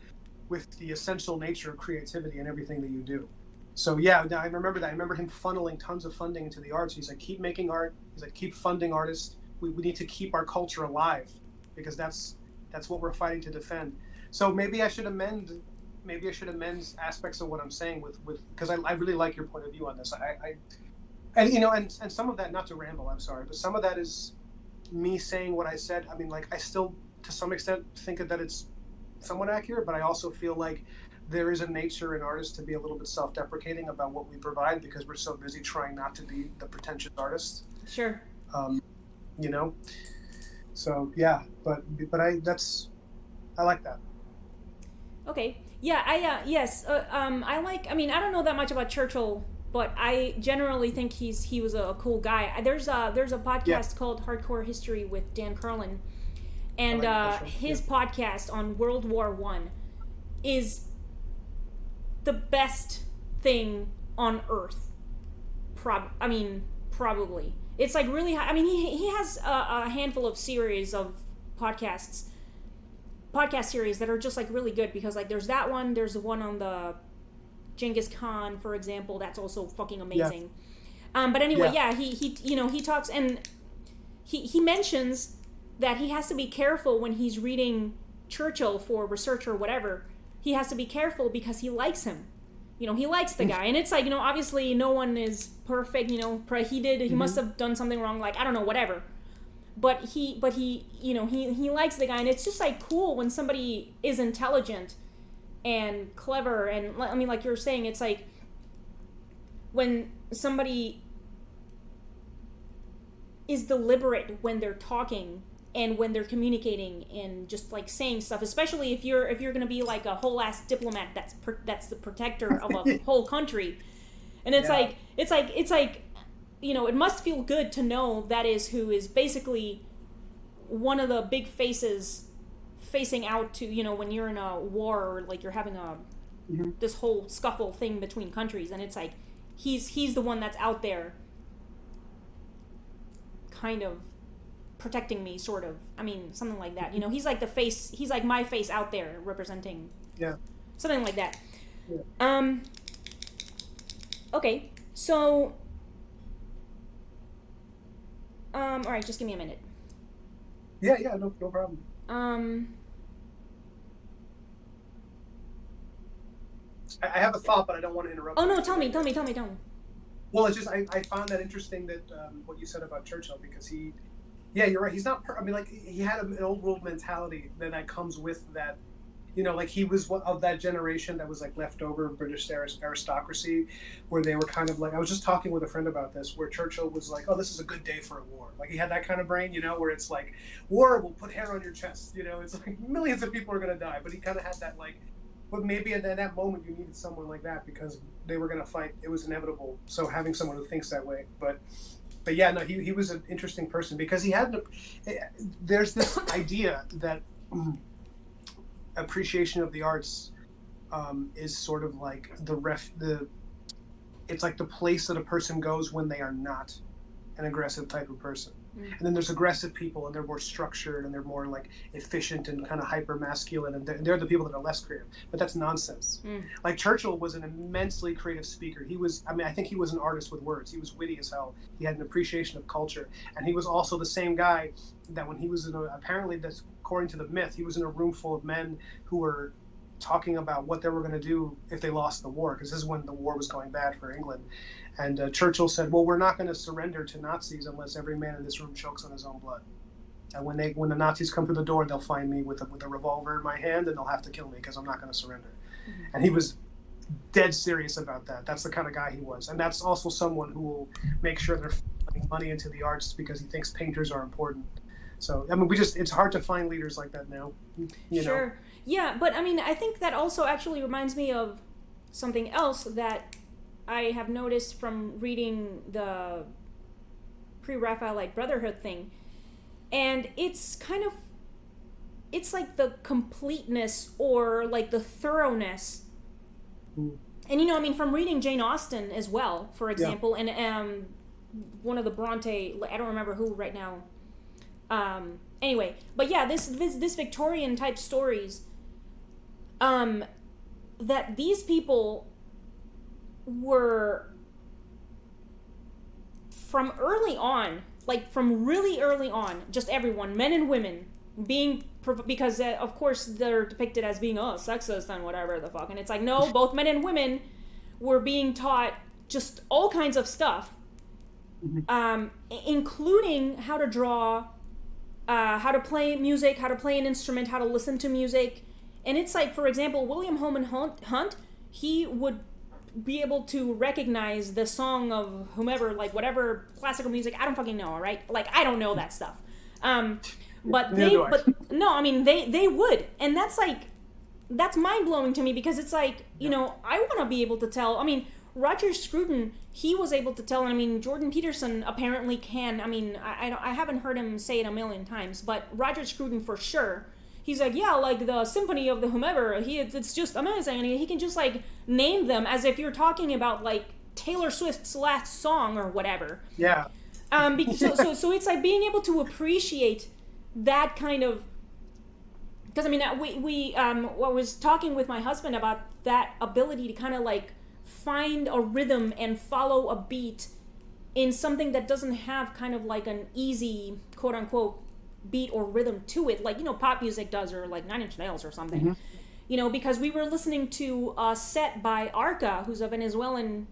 [SPEAKER 2] with the essential nature of creativity and everything that you do. So yeah, I remember that. I remember him funneling tons of funding into the arts. He's like, keep making art. He's like, keep funding artists. We need to keep our culture alive, because that's what we're fighting to defend. So maybe I should amend aspects of what I'm saying with because I really like your point of view on this. And some of that, not to ramble, I'm sorry, but some of that is me saying what I said. I mean, like, I still to some extent think that it's somewhat accurate, but I also feel like there is a nature in artists to be a little bit self-deprecating about what we provide, because we're so busy trying not to be the pretentious artists.
[SPEAKER 1] Sure.
[SPEAKER 2] So yeah, but I like that.
[SPEAKER 1] Okay. Yeah, I like. I mean, I don't know that much about Churchill, but I generally think he was a cool guy. There's a
[SPEAKER 2] Yeah,
[SPEAKER 1] podcast called Hardcore History with Dan Carlin,
[SPEAKER 2] I
[SPEAKER 1] and
[SPEAKER 2] like that show. Yeah,
[SPEAKER 1] his podcast on World War I is the best thing on earth. I mean, probably. It's like really. I mean, he has a handful of series of podcasts podcast series that are just like really good because like there's that one, there's the one on the Genghis Khan, for example, that's also fucking
[SPEAKER 2] yeah,
[SPEAKER 1] amazing. But anyway,
[SPEAKER 2] yeah.
[SPEAKER 1] yeah, he talks and he mentions that he has to be careful when he's reading Churchill for research or whatever. He has to be careful because he likes him. He likes the guy, and it's like obviously no one is perfect. He must have done something wrong, like I don't know, whatever. But he likes the guy, and it's just like cool when somebody is intelligent and clever, and I mean, like you're saying, it's like when somebody is deliberate when they're talking and when they're communicating and just like saying stuff, especially if you're gonna be like a whole ass diplomat that's the protector of a whole country, and it's
[SPEAKER 2] Yeah.
[SPEAKER 1] like it must feel good to know that is who is basically one of the big faces facing out to when you're in a war or like you're having a
[SPEAKER 2] Mhm.
[SPEAKER 1] this whole scuffle thing between countries, and it's like he's the one that's out there kind of protecting me, sort of. I mean, something like that. He's like the face. He's like my face out there representing
[SPEAKER 2] Yeah.
[SPEAKER 1] something like that.
[SPEAKER 2] Yeah.
[SPEAKER 1] Okay, so all right, just give me a minute.
[SPEAKER 2] Yeah. Yeah. No problem.
[SPEAKER 1] Um,
[SPEAKER 2] I have a thought, but I don't want to interrupt
[SPEAKER 1] oh
[SPEAKER 2] you.
[SPEAKER 1] no, tell me.
[SPEAKER 2] Well, it's just I found that interesting that what you said about Churchill because yeah, you're right. He's not. I mean, like he had an old world mentality that comes with that. Like he was of that generation that was like leftover British aristocracy, where they were kind of like. I was just talking with a friend about this, where Churchill was like, "Oh, this is a good day for a war." Like he had that kind of brain, where it's like, "War will put hair on your chest." It's like millions of people are gonna die, but he kind of had that like. But maybe at that moment you needed someone like that because they were gonna fight. It was inevitable. So having someone who thinks that way, but yeah, no, he was an interesting person because he had. There's this idea that appreciation of the arts is sort of like it's like the place that a person goes when they are not an aggressive type of person. And then there's aggressive people, and they're more structured, and they're more like efficient and kind of hyper masculine, and they're the people that are less creative. But that's nonsense. Like Churchill was an immensely creative speaker. I think he was an artist with words. He was witty as hell. He had an appreciation of culture, and he was also the same guy that when he was apparently that's according to the myth, he was in a room full of men who were talking about what they were going to do if they lost the war, because this is when the war was going bad for England. And Churchill said, "Well, we're not going to surrender to Nazis unless every man in this room chokes on his own blood. And when the Nazis come through the door, they'll find me with a revolver in my hand, and they'll have to kill me because I'm not going to surrender." And he was dead serious about that. That's the kind of guy he was, and that's also someone who will make sure they're putting money into the arts because he thinks painters are important. So I mean, it's hard to find leaders like that now.
[SPEAKER 1] Sure. Yeah, but I mean, I think that also actually reminds me of something else that I have noticed from reading the pre-Raphaelite Brotherhood thing, and it's like the completeness or like the thoroughness. And I mean, from reading Jane Austen as well, for example, and one of the Bronte, I don't remember who right now. Anyway, but yeah, this Victorian type stories, that these people were from early on, like from really early on, just everyone, men and women, being because of course they're depicted as being sexist and whatever the fuck, and it's like no, both men and women were being taught just all kinds of stuff, including how to draw, how to play music, how to play an instrument, how to listen to music. And it's like, for example, William Holman Hunt, he would be able to recognize the song of whomever, like whatever classical music, I don't fucking know, all right? Like, I don't know that stuff. But
[SPEAKER 2] Neither do I.
[SPEAKER 1] no, I mean they would, and that's mind blowing to me because it's like, you know, I want to be able to tell. I mean, Roger Scruton, he was able to tell, and I mean, Jordan Peterson apparently can. I mean, I haven't heard him say it a million times, but Roger Scruton for sure. He's like, yeah, like the symphony of the whomever. It's just amazing, and he can just like name them as if you're talking about like Taylor Swift's last song or whatever.
[SPEAKER 2] Yeah.
[SPEAKER 1] So it's like being able to appreciate that kind of, because I mean we I was talking with my husband about that ability to kind of like find a rhythm and follow a beat in something that doesn't have kind of like an easy quote unquote beat or rhythm to it, like, you know, pop music does, or like Nine Inch Nails or something. Mm-hmm. You know, because we were listening to a set by Arca, who's a Venezuelan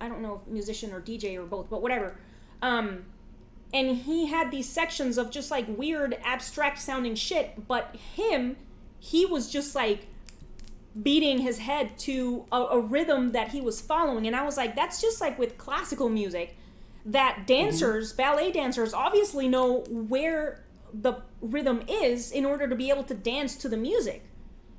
[SPEAKER 1] I don't know if musician or DJ or both, but whatever. And he had these sections of just like weird abstract sounding shit, but he was just like beating his head to a rhythm that he was following. And I was like, that's just like with classical music, that dancers, ballet dancers, obviously know where the rhythm is in order to be able to dance to the music.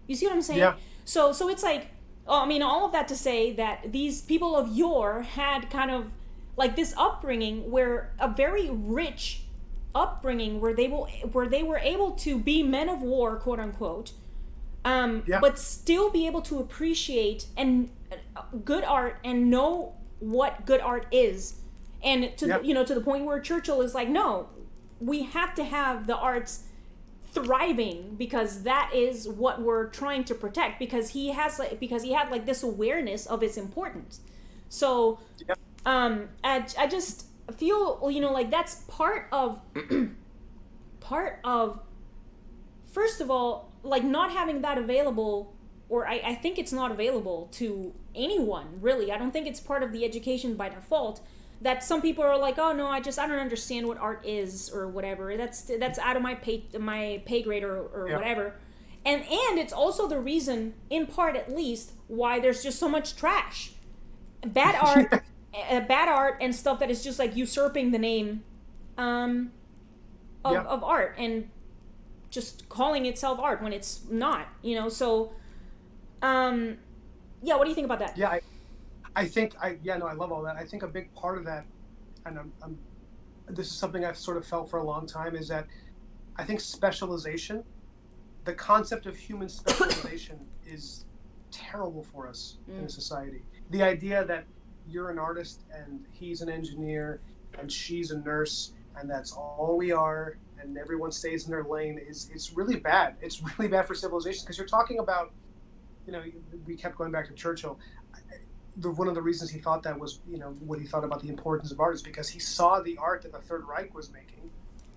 [SPEAKER 1] You see what I'm saying?
[SPEAKER 2] Yeah.
[SPEAKER 1] So it's like, I mean, all of that to say that these people of yore had kind of like this upbringing, where a very rich upbringing, where they were able to be men of war, quote unquote, but still be able to appreciate and good art and know what good art is, and to to the point where Churchill is like, no, we have to have the arts thriving because that is what we're trying to protect, because he had like this awareness of its importance. So I just feel, you know, like that's part of first of all, like not having that available, or I think it's not available to anyone really. I don't think it's part of the education by default, that some people are like, oh no, I don't understand what art is or whatever. That's out of my pay grade or whatever. And it's also the reason, in part at least, why there's just so much trash, bad art and stuff that is just like usurping the name of art and just calling itself art when it's not, you know. So what do you think about that?
[SPEAKER 2] I think I love all that. I think a big part of that, and this is something I've sort of felt for a long time, is that I think specialization, the concept of human specialization is terrible for us in society. The idea that you're an artist and he's an engineer and she's a nurse and that's all we are and everyone stays in their lane it's really bad. It's really bad for civilization, because you're talking about, you know, we kept going back to Churchill. One of the reasons he thought that was, you know, what he thought about the importance of art is because he saw the art that the Third Reich was making,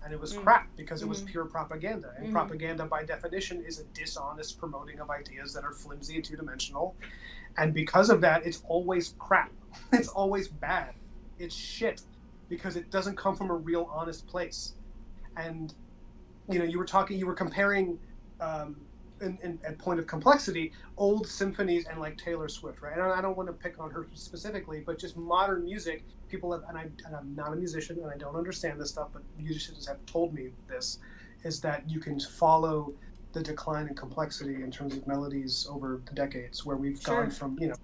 [SPEAKER 2] and it was crap because it was pure propaganda. And propaganda, by definition, is a dishonest promoting of ideas that are flimsy and two-dimensional. And because of that, it's always crap. It's always bad. It's shit because it doesn't come from a real, honest place. And, you know, you were comparing, at point of complexity, old symphonies and like Taylor Swift, right? And I don't want to pick on her specifically, but just modern music, people have, and I'm not a musician and I don't understand this stuff, but musicians have told me this, is that you can follow the decline in complexity in terms of melodies over the decades, where we've gone from, you know,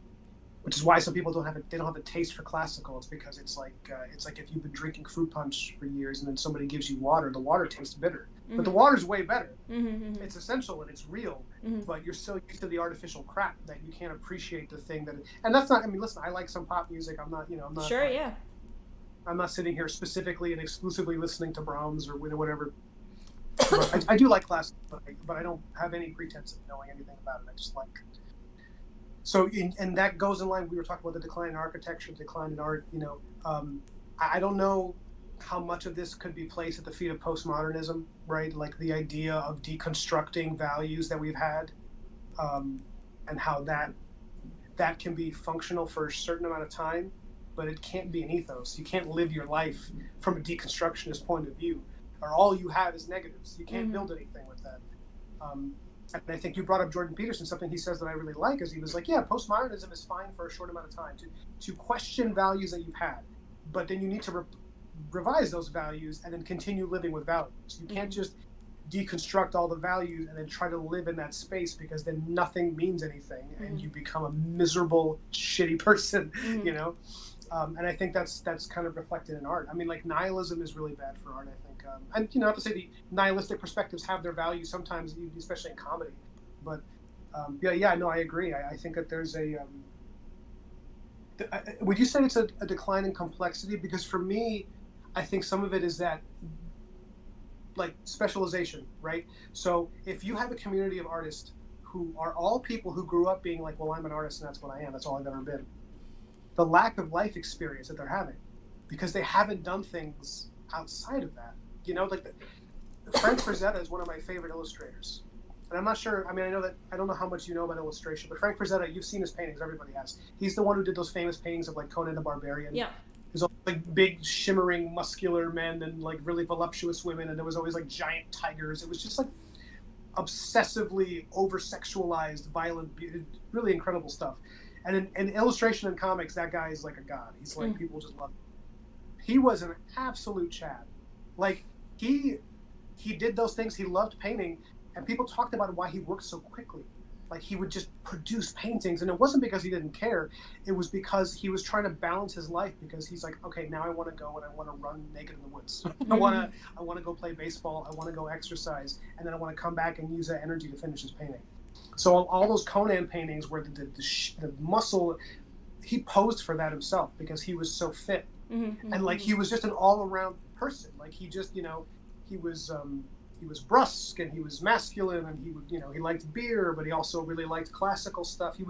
[SPEAKER 2] which is why some people don't have a taste for classical. It's because it's like if you've been drinking fruit punch for years and then somebody gives you water, the water tastes bitter. But the water's way better. It's essential and it's real, but you're so used to the artificial crap that you can't appreciate the thing that. And that's not. I mean, listen, I like some pop music. I'm not.
[SPEAKER 1] Sure, yeah.
[SPEAKER 2] I'm not sitting here specifically and exclusively listening to Brahms or whatever. I do like classical, but I don't have any pretense of knowing anything about it. I just like. So, and that goes in line. We were talking about the decline in architecture, decline in art. You know, I don't know how much of this could be placed at the feet of postmodernism, right? Like the idea of deconstructing values that we've had, and how that can be functional for a certain amount of time, but it can't be an ethos. You can't live your life from a deconstructionist point of view, or all you have is negatives. You can't build anything with that. And I think you brought up Jordan Peterson. Something he says that I really like is he was like, yeah, postmodernism is fine for a short amount of time to question values that you've had, but then you need to revise those values and then continue living with values. You can't just deconstruct all the values and then try to live in that space, because then nothing means anything and you become a miserable, shitty person, you know? And I think that's kind of reflected in art. I mean, like, nihilism is really bad for art, I think. And, you know, not to say the nihilistic perspectives have their value sometimes, especially in comedy. But, no, I agree. I think that there's would you say it's a decline in complexity? Because for me, I think some of it is that, like, specialization, right? So if you have a community of artists who are all people who grew up being like, well, I'm an artist and that's what I am, that's all I've ever been. The lack of life experience that they're having, because they haven't done things outside of that. You know, like Frank Frazetta is one of my favorite illustrators. And I'm not sure, I don't know how much you know about illustration, but Frank Frazetta, you've seen his paintings, everybody has. He's the one who did those famous paintings of, like, Conan the Barbarian.
[SPEAKER 1] Yeah.
[SPEAKER 2] There's always, like, big, shimmering, muscular men and, like, really voluptuous women, and there was always, like, giant tigers. It was just, like, obsessively over-sexualized, violent, really incredible stuff. And in illustration and comics, that guy is like a god. He's like, people just love him. He was an absolute Chad. Like, he did those things. He loved painting, and people talked about why he worked so quickly. Like, he would just produce paintings, and it wasn't because he didn't care. It was because he was trying to balance his life, because he's like, okay, now I want to go and I want to run naked in the woods. I want to go play baseball. I want to go exercise, and then I want to come back and use that energy to finish his painting. So all those Conan paintings where the muscle, he posed for that himself because he was so fit. And, like, he was just an all-around person. Like, he just, you know, he was brusque and he was masculine, and he would, you know, he liked beer, but he also really liked classical stuff. He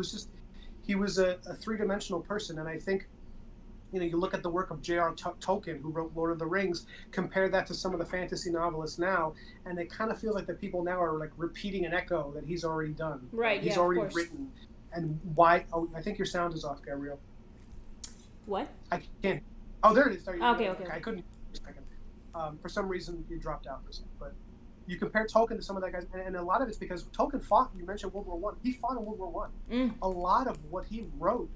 [SPEAKER 2] was a three-dimensional person. And I think, you know, you look at the work of J.R. Tolkien, who wrote Lord of the Rings, compare that to some of the fantasy novelists now, and it kind of feels like the people now are, like, repeating an echo that he's already done.
[SPEAKER 1] Right,
[SPEAKER 2] he's already written. And why? Oh, I think your sound is off, Gabrielle.
[SPEAKER 1] What?
[SPEAKER 2] I can't. Oh, there it is. There you
[SPEAKER 1] okay.
[SPEAKER 2] I couldn't for a second. For some reason, you dropped out for a second. But you compare Tolkien to some of that guys, and a lot of it's because Tolkien fought. You mentioned World War I. He fought in World War I. A lot of what he wrote,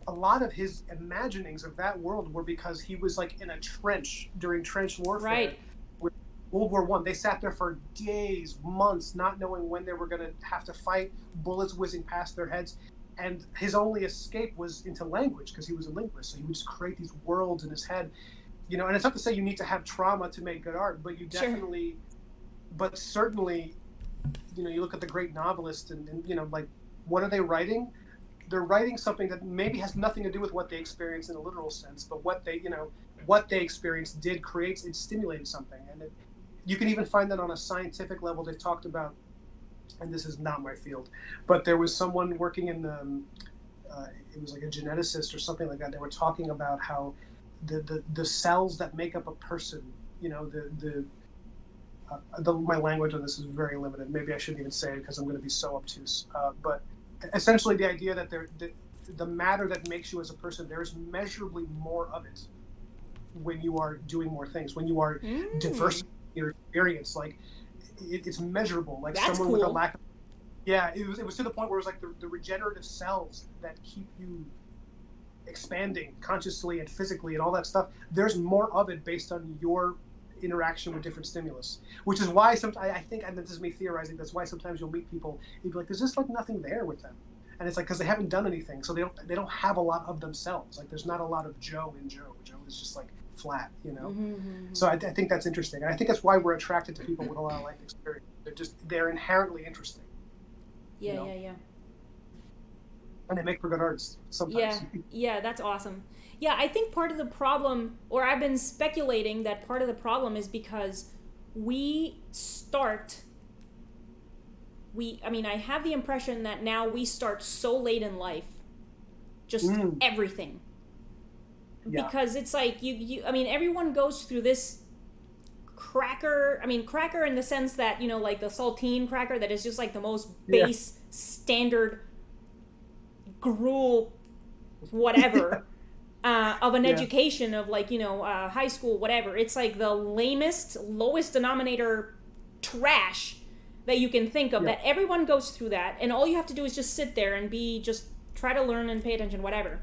[SPEAKER 2] a lot of his imaginings of that world were because he was, like, in a trench during trench warfare.
[SPEAKER 1] Right.
[SPEAKER 2] With World War I, they sat there for days, months, not knowing when they were going to have to fight, bullets whizzing past their heads. And his only escape was into language, because he was a linguist. So he would just create these worlds in his head. You know, and it's not to say you need to have trauma to make good art, but you definitely, but certainly, you know, you look at the great novelists and, you know, like, what are they writing? They're writing something that maybe has nothing to do with what they experience in a literal sense, but what they, you know, what they experienced it stimulated something. And you can even find that on a scientific level. They've talked about, and this is not my field, but there was someone working in it was like a geneticist or something like that. They were talking about how the cells that make up a person, you know, my language on this is very limited. Maybe I shouldn't even say it because I'm going to be so obtuse. But essentially, the idea that the matter that makes you as a person, there's measurably more of it when you are doing more things, when you are diverse in your experience. Like, it's measurable. Like,
[SPEAKER 1] that's
[SPEAKER 2] someone
[SPEAKER 1] cool.
[SPEAKER 2] with a lack of, it was to the point where it was like the regenerative cells that keep you expanding consciously and physically and all that stuff. There's more of it based on your interaction with different stimulus, which is why sometimes I think, and this is me theorizing, that's why sometimes you'll meet people, you'll be like, there's just, like, nothing there with them. And it's like, because they haven't done anything, so they don't have a lot of themselves. Like, there's not a lot of Joe in Joe. Joe is just, like, flat, you know. So I think that's interesting, and I think that's why we're attracted to people with a lot of life experience. They're inherently interesting.
[SPEAKER 1] Yeah,
[SPEAKER 2] you know?
[SPEAKER 1] yeah.
[SPEAKER 2] And they make for good artists sometimes.
[SPEAKER 1] Yeah, that's awesome. Yeah, I think part of the problem, or I've been speculating that part of the problem is because I have the impression that now we start so late in life, just everything. Yeah. Because it's like, everyone goes through this cracker in the sense that, you know, like the saltine cracker that is just like the most base, standard, gruel, whatever. Of an education of, like, you know, high school, whatever. It's like the lamest, lowest denominator trash that you can think of, that everyone goes through that, and all you have to do is just sit there and just try to learn and pay attention, whatever.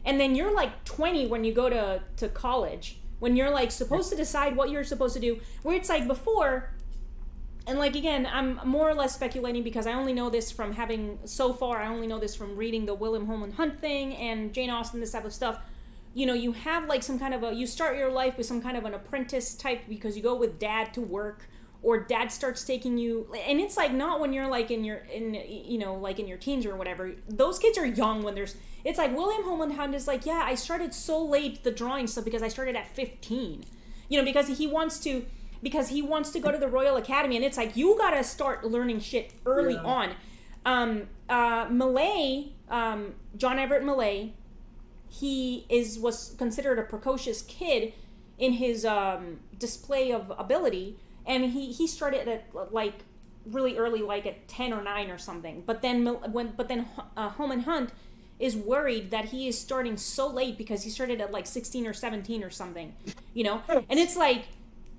[SPEAKER 1] And then you're like 20 when you go to college, when you're like supposed to decide what you're supposed to do, where it's like before, and like again, I'm more or less speculating because I only know this from I only know this from reading the William Holman Hunt thing and Jane Austen, this type of stuff. You have like some kind of you start your life with some kind of an apprentice type because you go with dad to work, or dad starts taking you, and it's like not when you're like in your teens or whatever. Those kids are young when it's like William Holman Hunt is like, yeah, I started so late the drawing stuff because I started at 15, because he wants to go to the Royal Academy, and it's like you gotta start learning shit early on. Millay, John Everett Millay, was considered a precocious kid in his display of ability, and he started at like really early, like at 10 or 9 or something. But then Holman Hunt is worried that he is starting so late because he started at like 16 or 17 or something, and it's like,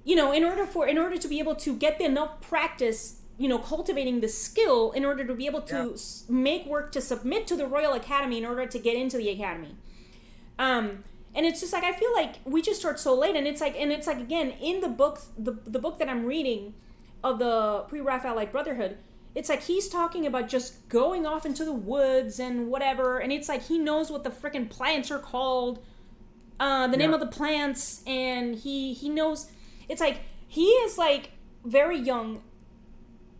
[SPEAKER 1] in order to be able to get enough practice, cultivating the skill in order to be able to make work to submit to the Royal Academy in order to get into the academy. And it's just like, I feel like we just start so late, and it's like again, in the book, the book that I'm reading of the Pre-Raphaelite Brotherhood, it's like he's talking about just going off into the woods and whatever, and it's like he knows what the freaking plants are called, the name of the plants, and he knows. It's like he is like very young,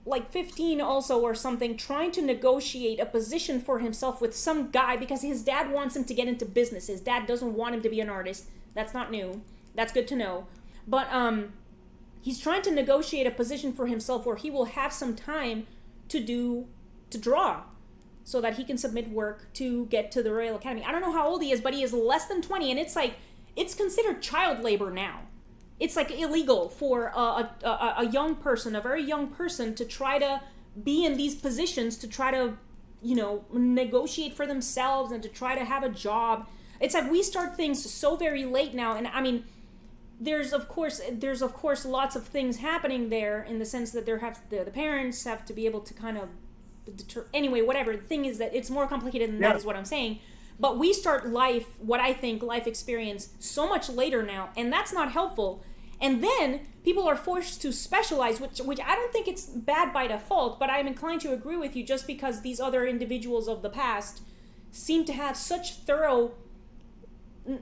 [SPEAKER 1] like 15 also or something, trying to negotiate a position for himself with some guy because his dad wants him to get into business. His dad doesn't want him to be an artist. That's not new. That's good to know. But he's trying to negotiate a position for himself where he will have some time to draw so that he can submit work to get to the Royal Academy. I don't know how old he is, but he is less than 20, and it's like, it's considered child labor now. It's like illegal for a young person, a very young person, to try to be in these positions, to try to, negotiate for themselves and to try to have a job. It's like we start things so very late now, and I mean, there's of course lots of things happening there in the sense that the parents have to be able to kind of anyway, whatever. The thing is that it's more complicated than that, is what I'm saying. But we start life experience so much later now, and that's not helpful. And then people are forced to specialize, which I don't think it's bad by default, but I'm inclined to agree with you just because these other individuals of the past seem to have such thorough,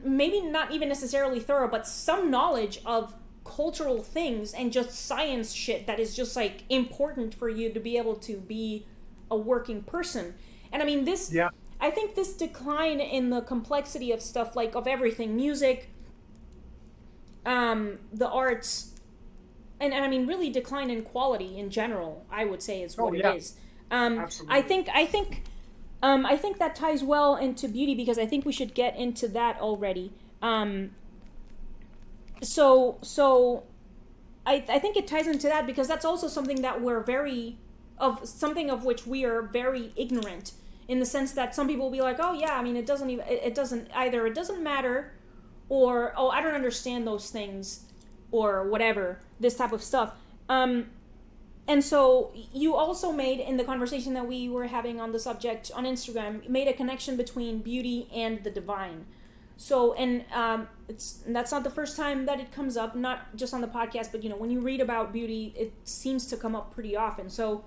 [SPEAKER 1] maybe not even necessarily thorough, but some knowledge of cultural things and just science shit that is just like important for you to be able to be a working person. And I mean, this... Yeah. I think this decline in the complexity of stuff, like of everything, music, the arts, and I mean really decline in quality in general, I would say is what it is. Absolutely. I think that ties well into beauty because I think we should get into that already. So I think it ties into that because that's also something that something of which we are very ignorant. In the sense that some people will be like, oh yeah, I mean, it doesn't matter, or, oh, I don't understand those things, or whatever, this type of stuff. And so you also made, in the conversation that we were having on the subject on Instagram, made a connection between beauty and the divine. So, and that's not the first time that it comes up, not just on the podcast, but, when you read about beauty, it seems to come up pretty often. So,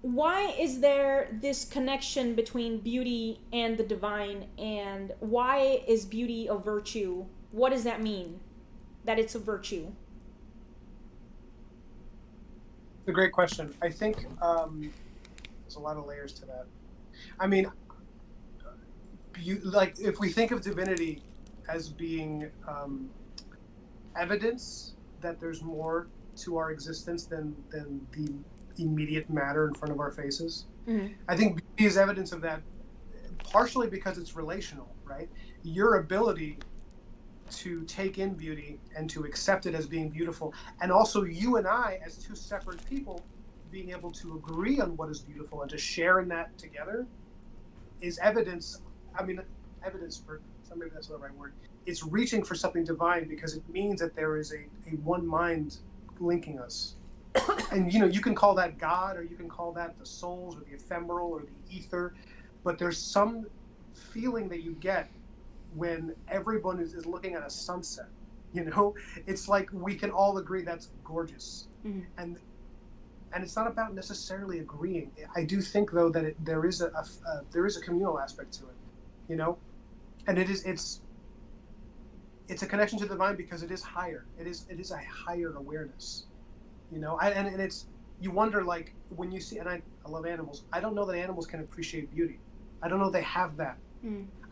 [SPEAKER 1] why is there this connection between beauty and the divine, and why is beauty a virtue? What does that mean, that it's a virtue?
[SPEAKER 2] It's a great question. I think there's a lot of layers to that. I mean, if we think of divinity as being evidence that there's more to our existence than the immediate matter in front of our faces. Mm-hmm. I think beauty is evidence of that, partially because it's relational, right? Your ability to take in beauty and to accept it as being beautiful, and also you and I as two separate people being able to agree on what is beautiful and to share in that together is evidence. I mean, evidence for, maybe that's not the right word. It's reaching for something divine because it means that there is a one mind linking us. And you can call that God, or you can call that the souls or the ephemeral or the ether, but there's some feeling that you get when everyone is looking at a sunset. You know, it's like we can all agree that's gorgeous,
[SPEAKER 1] Mm-hmm.
[SPEAKER 2] And it's not about necessarily agreeing. I do think though that there is a communal aspect to it, you know, and it's a connection to the divine because it is higher. It is a higher awareness, you know. And it's, you wonder, like, when you see, and I love animals. I don't know that animals can appreciate beauty. I don't know they have that.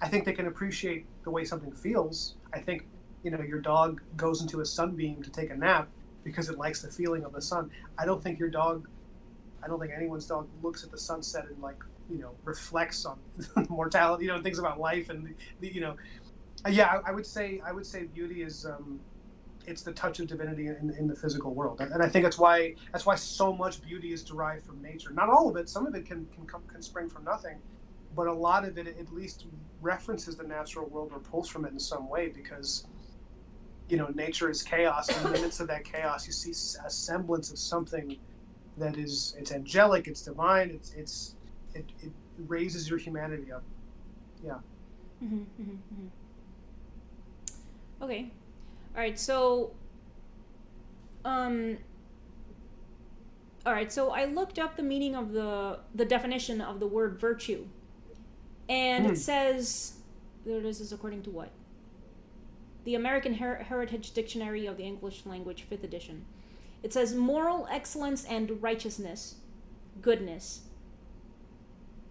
[SPEAKER 2] I think they can appreciate the way something feels. I think, you know, your dog goes into a sunbeam to take a nap because it likes the feeling of the sun. I don't think anyone's dog looks at the sunset and, like, you know, reflects on mortality, you know, thinks about life and you know. Yeah, I would say beauty is it's the touch of divinity in the physical world, and I think that's why so much beauty is derived from nature. Not all of it. Some of it can spring from nothing, but a lot of it at least references the natural world or pulls from it in some way, because, you know, nature is chaos, and in the midst of that chaos, you see a semblance of something that is, it's angelic, it's divine, it raises your humanity up. Yeah.
[SPEAKER 1] Mm-hmm, mm-hmm, mm-hmm. Okay. All right. So, all right. So I looked up the meaning of the definition of the word virtue, and it says, there it is according to what? The American Heritage Dictionary of the English Language, 5th edition. It says moral excellence and righteousness, goodness.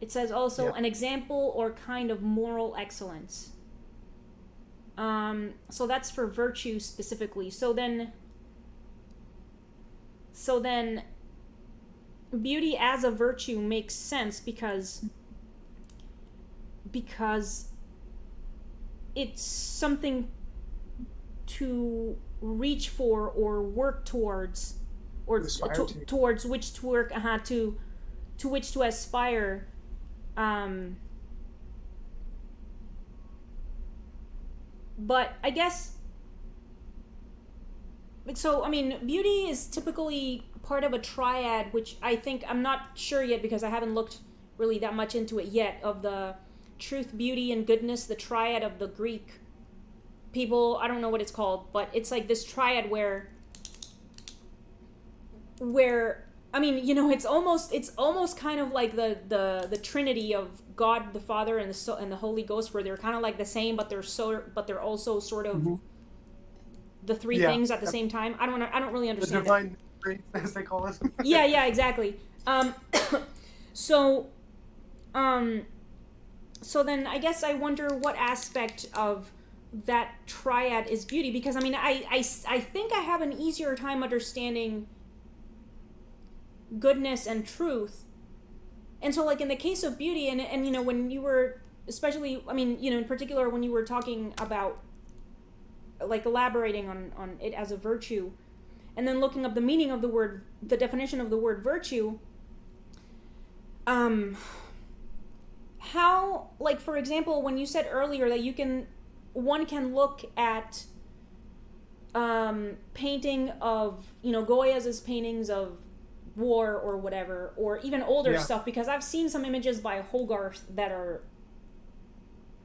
[SPEAKER 1] It says also an example or kind of moral excellence. So that's for virtue specifically. So then beauty as a virtue makes sense because it's something to reach for or work towards, or towards which to work, to which to aspire. But I guess, so, I mean, beauty is typically part of a triad, which I think, I'm not sure yet because I haven't looked really that much into it yet, of the truth, beauty, and goodness, the triad of the Greek people. I don't know what it's called, but it's like this triad where I mean, you know, it's almost kind of like the Trinity of God the Father and the Holy Ghost, where they're kind of like the same, but they're also sort of the three things at the same time. I don't really understand
[SPEAKER 2] the divine mystery, as they call it.
[SPEAKER 1] yeah, exactly. So then I guess I wonder what aspect of that triad is beauty, because I mean, I think I have an easier time understanding goodness and truth. And so, like, in the case of beauty, and you know, when you were, especially, I mean, you know, in particular when you were talking about, like, elaborating on it as a virtue, and then looking up the meaning of the word, the definition of the word virtue, how, like, for example, when you said earlier that one can look at painting of, you know, Goya's paintings of war or whatever, or even older stuff, because I've seen some images by Hogarth that are,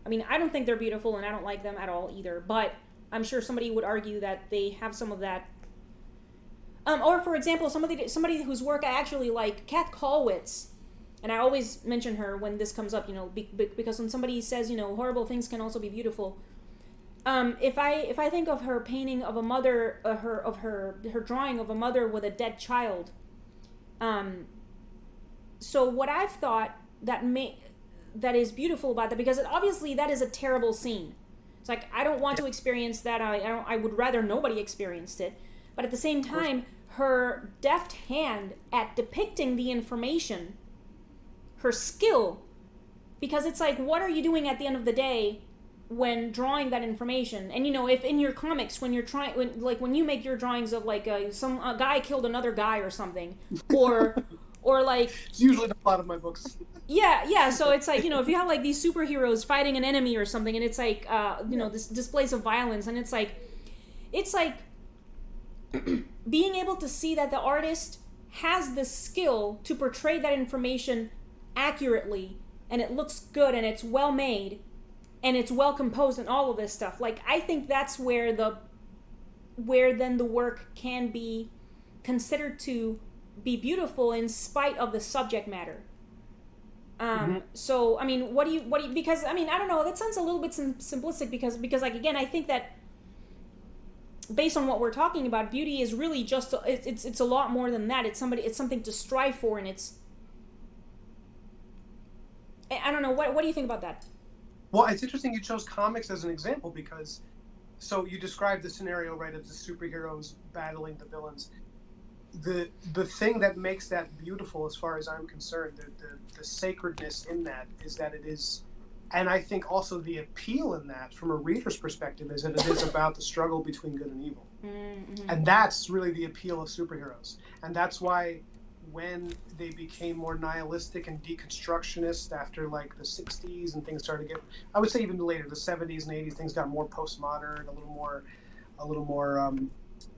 [SPEAKER 1] I mean, I don't think they're beautiful and I don't like them at all either, but I'm sure somebody would argue that they have some of that. Or, for example, somebody whose work I actually like, Kat Kollwitz, and I always mention her when this comes up, you know, because when somebody says, you know, horrible things can also be beautiful. If I think of her painting of a mother, her drawing of a mother with a dead child. So what I've thought that is beautiful about that, because obviously that is a terrible scene. It's like, I don't want to experience that. I would rather nobody experienced it. But at the same time, her deft hand at depicting the information, her skill, because it's like, what are you doing at the end of the day when drawing that information? And, you know, if in your comics, when you make your drawings of, like, a guy killed another guy or something, or like,
[SPEAKER 2] it's usually the plot of my books.
[SPEAKER 1] Yeah. So it's like, you know, if you have, like, these superheroes fighting an enemy or something, and it's like, you know, this displays of violence, and it's like being able to see that the artist has the skill to portray that information accurately, and it looks good and it's well made, and it's well composed and all of this stuff. Like, I think that's where then the work can be considered to be beautiful in spite of the subject matter. So, I mean, what do you, because, I mean, I don't know, that sounds a little bit simplistic because, like, again, I think that based on what we're talking about, beauty is really just, it's a lot more than that. It's something to strive for, and I don't know, what do you think about that?
[SPEAKER 2] Well, it's interesting you chose comics as an example because, so you described the scenario, right, of the superheroes battling the villains. The thing that makes that beautiful, as far as I'm concerned, the sacredness in that is that it is, and I think also the appeal in that, from a reader's perspective, is that it is about the struggle between good and evil. Mm-hmm. And that's really the appeal of superheroes. And that's why when they became more nihilistic and deconstructionist after like the 60s and things started to get, I would say even later, the 70s and 80s, things got more postmodern, a little more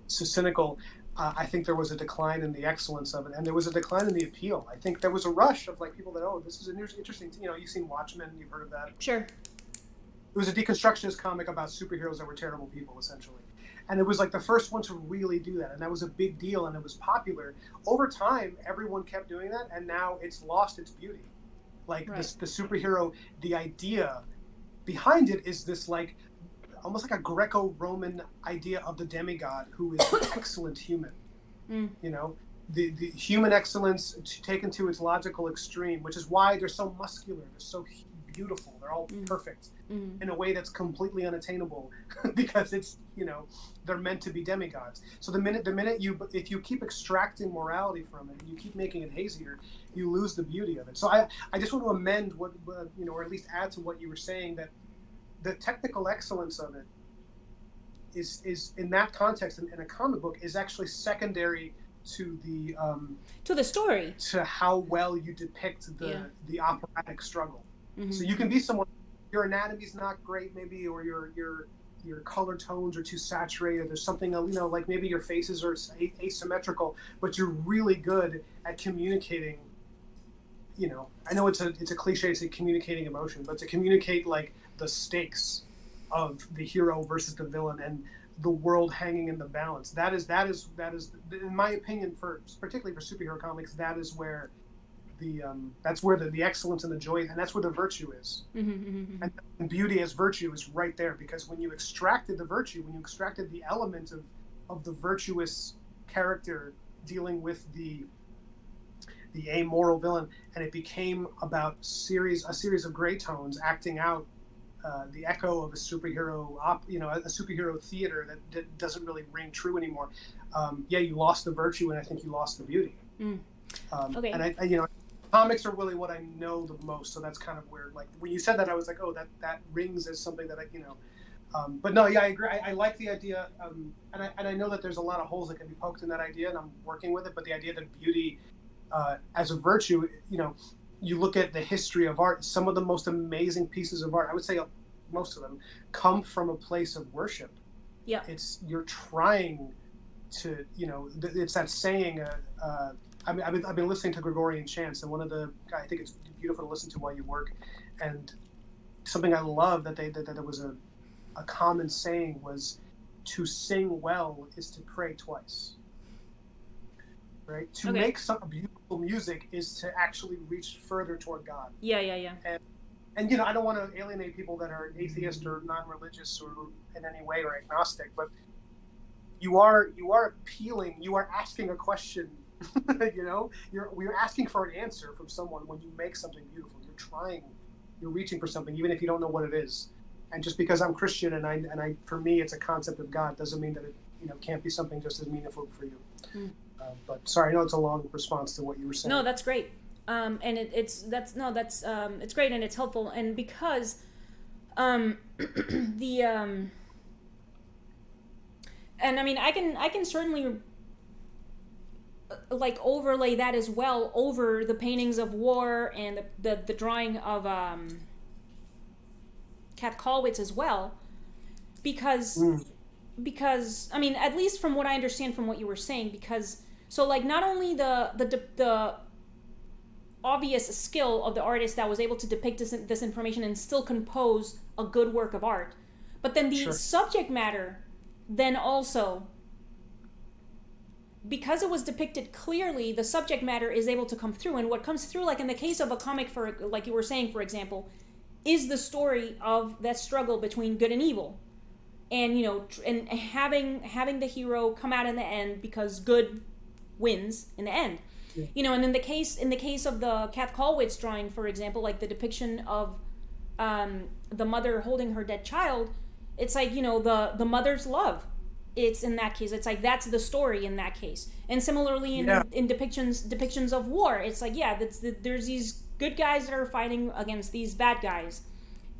[SPEAKER 2] cynical. I think there was a decline in the excellence of it, and there was a decline in the appeal. I think there was a rush of like people that, oh, this is an interesting, you've seen Watchmen, you've heard of that.
[SPEAKER 1] Sure.
[SPEAKER 2] It was a deconstructionist comic about superheroes that were terrible people, essentially. And it was like the first one to really do that, and that was a big deal, and it was popular. Over time, everyone kept doing that, and now it's lost its beauty. Like, right. The superhero, the idea behind it is this like almost like a Greco-Roman idea of the demigod who is an excellent human. The human excellence taken to its logical extreme, which is why they're so muscular, they're so beautiful, they're all perfect in a way that's completely unattainable because it's, they're meant to be demigods. So the minute if you keep extracting morality from it and you keep making it hazier, you lose the beauty of it. So I just want to amend what, or at least add to what you were saying, that the technical excellence of it is in that context in a comic book is actually secondary to the story, to how well you depict the operatic struggle. So you can be someone, your anatomy's not great maybe, or your color tones are too saturated, there's something, like maybe your faces are asymmetrical, but you're really good at communicating. I know it's a cliche to say communicating emotion, but to communicate like the stakes of the hero versus the villain and the world hanging in the balance. That is in my opinion, particularly for superhero comics, that is where that's where the excellence and the joy, and that's where the virtue is. And beauty as virtue is right there, because when you extracted the virtue, when you extracted the element of the virtuous character dealing with the amoral villain, and it became about a series of gray tones acting out the echo of a superhero a superhero theater that doesn't really ring true anymore. You lost the virtue, and I think you lost the beauty. Okay. And I comics are really what I know the most, so that's kind of where, like, when you said that, I was like, oh, that rings as something that but no, I agree. I like the idea, and I know that there's a lot of holes that can be poked in that idea, and I'm working with it. But the idea that beauty as a virtue, you look at the history of art, some of the most amazing pieces of art, I would say most of them, come from a place of worship. Yeah. You're trying to, it's that saying, I've been listening to Gregorian chants, and I think it's beautiful to listen to while you work. And something I love that there was a common saying was, to sing well is to pray twice. Right? To make some beautiful music is to actually reach further toward God. Yeah. And I don't want to alienate people that are atheist or non-religious or in any way, or agnostic, but you are appealing, you are asking a question. We're asking for an answer from someone when you make something beautiful. You're reaching for something, even if you don't know what it is. And just because I'm Christian and I for me it's a concept of God, doesn't mean that it can't be something just as meaningful for you. But sorry, I know it's a long response to what you were saying.
[SPEAKER 1] No, that's great. And it's great, and it's helpful, and because and I mean, I can certainly like overlay that as well over the paintings of war and the drawing of Kat Kollwitz as well, because I mean, at least from what I understand from what you were saying, because so like not only the obvious skill of the artist that was able to depict this information and still compose a good work of art. But then the subject matter then also, because it was depicted clearly, the subject matter is able to come through. And what comes through, like in the case of a comic, for like you were saying, for example, is the story of that struggle between good and evil. And, you know, and having the hero come out in the end because good wins in the end. Yeah. You know, and in the case of the Kath Kollwitz drawing, for example, like the depiction of the mother holding her dead child, it's like, you know, the mother's love. It's in that case, it's like that's the story in that case. And similarly in depictions of war, it's like, yeah, there's these good guys that are fighting against these bad guys.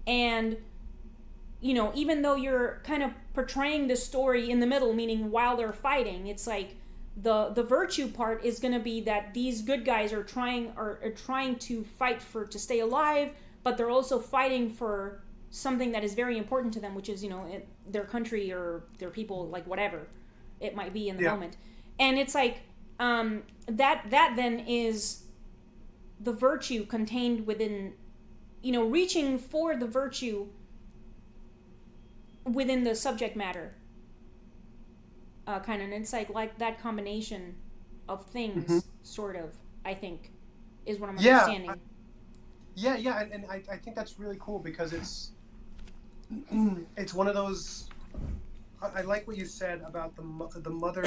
[SPEAKER 1] And, you know, even though you're kind of portraying the story in the middle, meaning while they're fighting, it's like the virtue part is going to be that these good guys are trying to fight to stay alive, but they're also fighting for something that is very important to them, which is, you know, their country or their people, like whatever it might be in the moment. And it's like that then is the virtue contained within, you know, reaching for the virtue within the subject matter, kind of. And it's like that combination of things, sort of, I think, is what I'm understanding.
[SPEAKER 2] And I think that's really cool because it's one of those. I like what you said about the mother.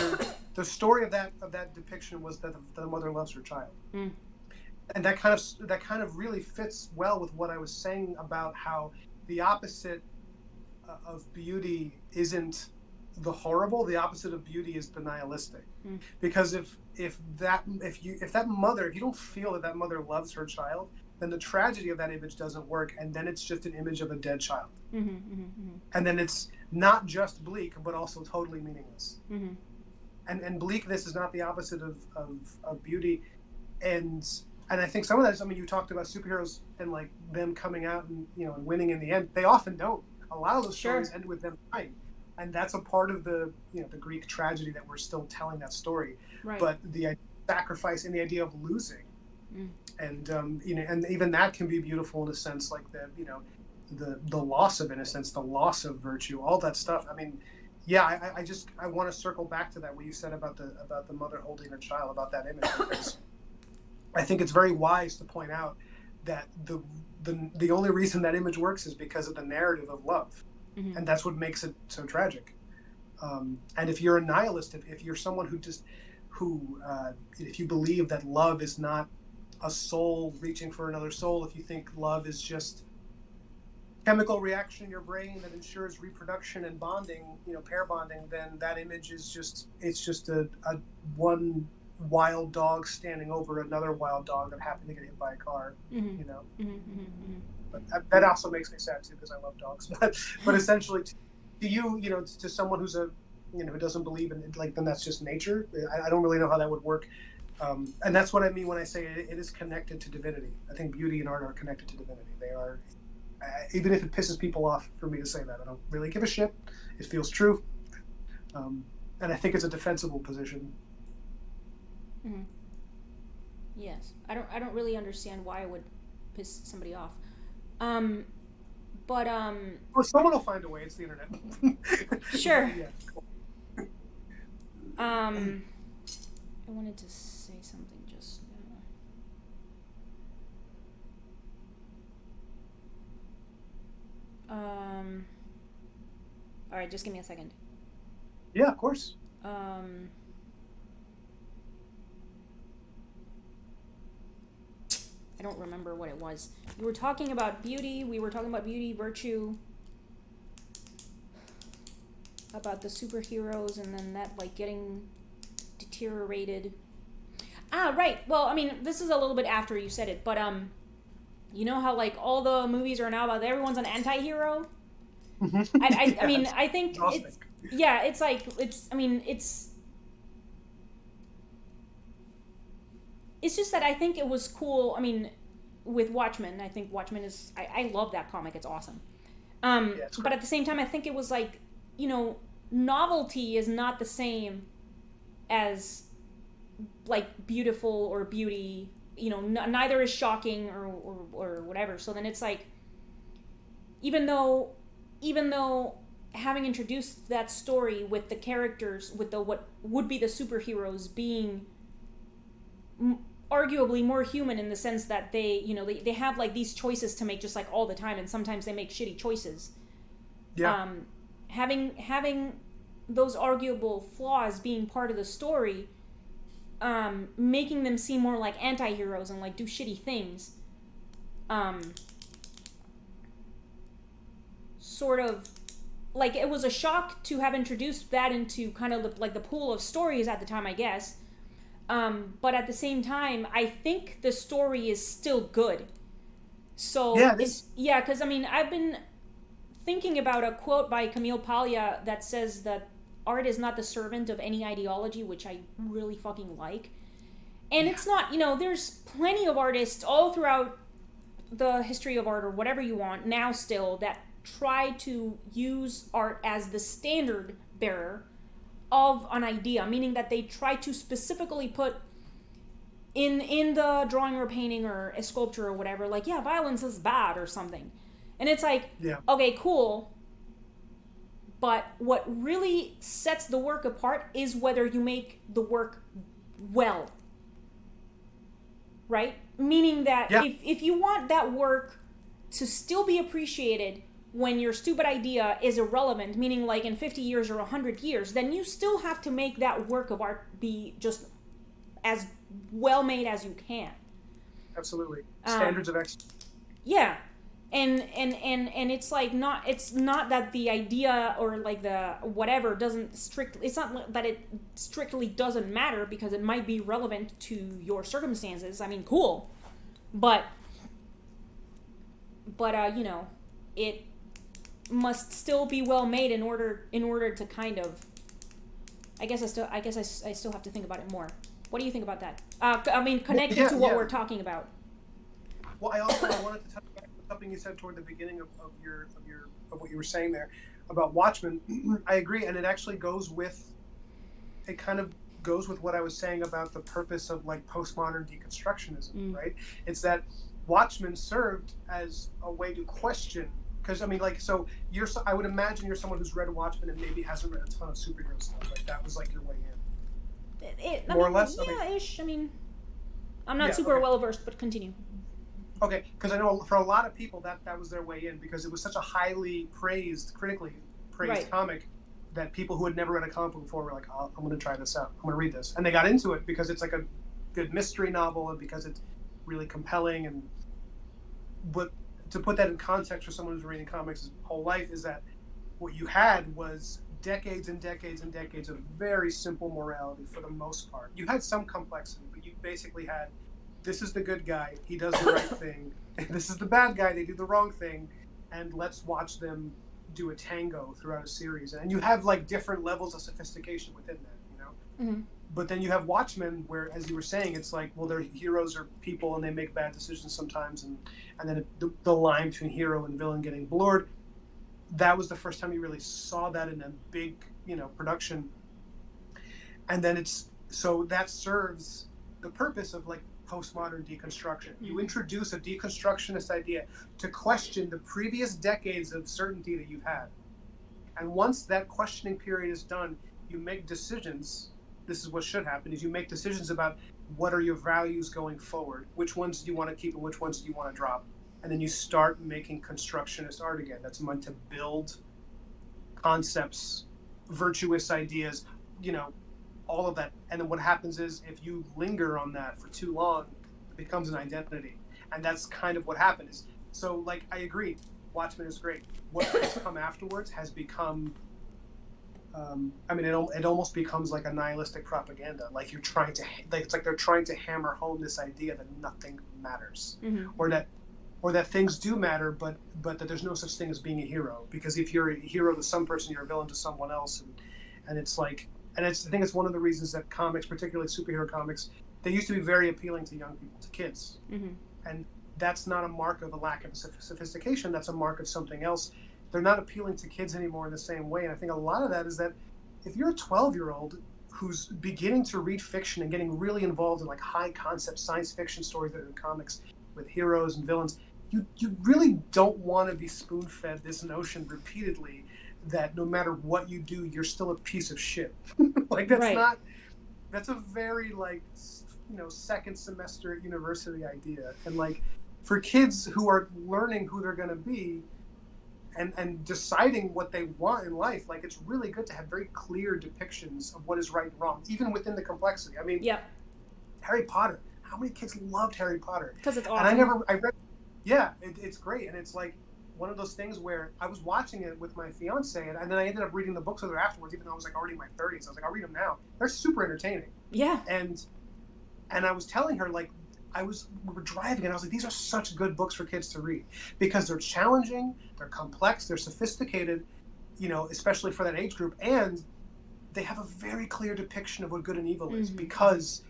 [SPEAKER 2] The story of that depiction was that the mother loves her child, and that kind of really fits well with what I was saying about how the opposite of beauty isn't the horrible. The opposite of beauty is the nihilistic, because if that mother, if you don't feel that mother loves her child, then the tragedy of that image doesn't work, and then it's just an image of a dead child. And then it's not just bleak, but also totally meaningless. And bleakness is not the opposite of beauty. And I think some of that is, I mean, you talked about superheroes and like them coming out and, you know, and winning in the end. They often don't. A lot of those stories end with them dying. And that's a part of the, you know, the Greek tragedy that we're still telling that story. Right. But the idea of sacrifice and the idea of losing. And you know, and even that can be beautiful in a sense, like the, you know, the loss of innocence, the loss of virtue, all that stuff. I mean, yeah, I want to circle back to that what you said about the mother holding her child, about that image, because I think it's very wise to point out that the only reason that image works is because of the narrative of love, and that's what makes it so tragic. And if you're a nihilist, if you're someone if you believe that love is not a soul reaching for another soul, if you think love is just chemical reaction in your brain that ensures reproduction and bonding, you know, pair bonding, then that image is just a one wild dog standing over another wild dog that happened to get hit by a car, you know. But that also makes me sad too, because I love dogs. But essentially, to you, you know, to someone who's who doesn't believe in it, like, then that's just nature. I don't really know how that would work. And that's what I mean when I say it is connected to divinity. I think beauty and art are connected to divinity. They are, even if it pisses people off for me to say that, I don't really give a shit. It feels true. And I think it's a defensible position.
[SPEAKER 1] Yes. I don't really understand why it would piss somebody off. But
[SPEAKER 2] well, someone will find a way. It's the internet.
[SPEAKER 1] Sure. Yeah. I wanted to say something just now. All right, just give me a second.
[SPEAKER 2] Yeah, of course.
[SPEAKER 1] I don't remember what it was. You were talking about beauty. We were talking about beauty, virtue, about the superheroes, and then that, like, getting deteriorated. Right. Well, I mean, this is a little bit after you said it, but you know how, like, all the movies are now about everyone's an anti-hero? I mean, I think it's, yeah, it's like, it's just that I think it was cool. I mean, with Watchmen, I think Watchmen is, I love that comic. It's awesome. But at the same time, I think it was like, you know, novelty is not the same as, like, beautiful or beauty neither is shocking or whatever. So then it's like, even though having introduced that story with the characters, with the what would be the superheroes being arguably more human in the sense that they have like these choices to make just like all the time, and sometimes they make shitty choices.
[SPEAKER 2] Yeah.
[SPEAKER 1] Having those arguable flaws being part of the story, making them seem more like anti-heroes and like do shitty things, sort of like, it was a shock to have introduced that into kind of like the pool of stories at the time, I guess. But at the same time, I think the story is still good. So
[SPEAKER 2] yeah,
[SPEAKER 1] because I mean, I've been thinking about a quote by Camille Paglia that says that art is not the servant of any ideology, which I really fucking like. And it's not, there's plenty of artists all throughout the history of art, or whatever you want, now still, that try to use art as the standard bearer of an idea, meaning that they try to specifically put in the drawing or painting or a sculpture or whatever, like, yeah, violence is bad or something. And it's like, okay, cool, but what really sets the work apart is whether you make the work well, right? Meaning that if you want that work to still be appreciated when your stupid idea is irrelevant, meaning like in 50 years or 100 years, then you still have to make that work of art be just as well made as you can.
[SPEAKER 2] Absolutely. Standards of excellence.
[SPEAKER 1] Yeah. And it's like, it's not that the idea or like the whatever it's not that it strictly doesn't matter, because it might be relevant to your circumstances. I mean, cool. But it must still be well made in order to kind of, I guess I still have to think about it more. What do you think about that? I mean, connected to what we're talking about.
[SPEAKER 2] Well, I wanted to touch back on something you said toward the beginning of what you were saying there about Watchmen. I agree, and it actually goes with what I was saying about the purpose of like postmodern deconstructionism, right? It's that Watchmen served as a way to question, because I mean, like, so I would imagine you're someone who's read Watchmen and maybe hasn't read a ton of superhero stuff. Like that was like your way in. More or less.
[SPEAKER 1] Yeah, ish. I mean, I'm not super well versed, but continue.
[SPEAKER 2] Okay, because I know for a lot of people that was their way in, because it was such a highly critically praised comic, that people who had never read a comic book before were like, oh, I'm going to try this out. I'm going to read this. And they got into it because it's like a good mystery novel and because it's really compelling. But to put that in context for someone who's reading comics his whole life, is that what you had was decades and decades and decades of very simple morality for the most part. You had some complexity, but you basically had, this is the good guy, he does the right thing, and this is the bad guy, they do the wrong thing, and let's watch them do a tango throughout a series. And you have like different levels of sophistication within that,
[SPEAKER 1] Mm-hmm.
[SPEAKER 2] But then you have Watchmen, where, as you were saying, it's like, well, their heroes are people and they make bad decisions sometimes, and then the line between hero and villain getting blurred. That was the first time you really saw that in a big, production. And then so that serves the purpose of like postmodern deconstruction. You introduce a deconstructionist idea to question the previous decades of certainty that you've had. And once that questioning period is done, you make decisions. This is what should happen, is you make decisions about what are your values going forward, which ones do you want to keep and which ones do you want to drop. And then you start making constructionist art again. That's meant to build concepts, virtuous ideas, all of that. And then what happens is, if you linger on that for too long, it becomes an identity. And that's kind of what happened. So, like, I agree, Watchmen is great. What has come afterwards has become, it almost becomes like a nihilistic propaganda. Like it's like they're trying to hammer home this idea that nothing matters, or that things do matter, but that there's no such thing as being a hero. Because if you're a hero to some person, you're a villain to someone else, and it's like, I think it's one of the reasons that comics, particularly superhero comics, they used to be very appealing to young people, to kids, and that's not a mark of a lack of sophistication. That's a mark of something else. They're not appealing to kids anymore in the same way. And I think a lot of that is that if you're a 12-year-old who's beginning to read fiction and getting really involved in like high concept science fiction stories that are in comics with heroes and villains, you really don't want to be spoon fed this notion repeatedly that no matter what you do, you're still a piece of shit. Like that's a very like, second semester at university idea. And like for kids who are learning who they're going to be and deciding what they want in life, like it's really good to have very clear depictions of what is right and wrong, even within the complexity. I mean, Harry Potter. How many kids loved Harry Potter?
[SPEAKER 1] Because it's awesome.
[SPEAKER 2] And I read, it's great. And it's like one of those things where I was watching it with my fiance, and then I ended up reading the books with her afterwards, even though I was like already in my 30s. I was like, I'll read them now. They're super entertaining.
[SPEAKER 1] Yeah.
[SPEAKER 2] And I was telling her, like, we were driving, and I was like, these are such good books for kids to read because they're challenging, they're complex, they're sophisticated, especially for that age group, and they have a very clear depiction of what good and evil is, because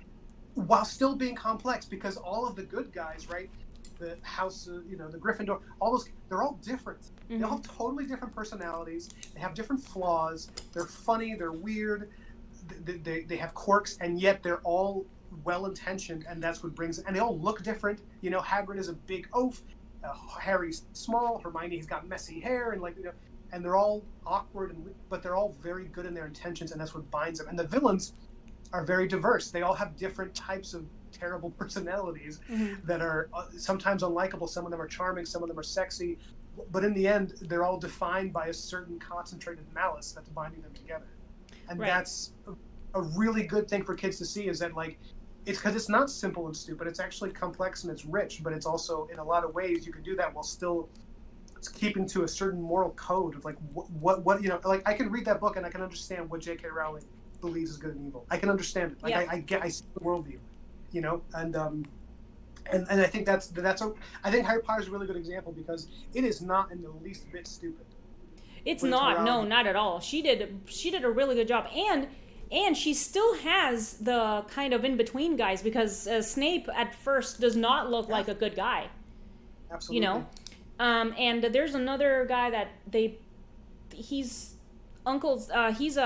[SPEAKER 2] while still being complex, because all of the good guys, right, the house, the Gryffindor, all those, they're all different. They all have totally different personalities. They have different flaws. They're funny. They're weird. They have quirks, and yet they're all well-intentioned, and that's what brings it. And they all look different. Hagrid is a big oaf. Harry's small. Hermione's got messy hair, and and they're all awkward, but they're all very good in their intentions, and that's what binds them. And the villains are very diverse. They all have different types of terrible personalities that are sometimes unlikable. Some of them are charming, some of them are sexy, but in the end, they're all defined by a certain concentrated malice that's binding them together. And that's a really good thing for kids to see, is that like, it's because it's not simple and stupid. It's actually complex and it's rich, but it's also, in a lot of ways, you can do that while still keeping to a certain moral code of like what like I can read that book and I can understand what J.K. Rowling believes is good and evil. I can understand it. Like I see the worldview. And I think I think Harry Potter is a really good example because it is not in the least bit stupid.
[SPEAKER 1] It's not. No, not at all. She did a really good job, and she still has the kind of in between guys, because Snape at first does not look like a good guy.
[SPEAKER 2] Absolutely.
[SPEAKER 1] And there's another guy that he's uncle's. He's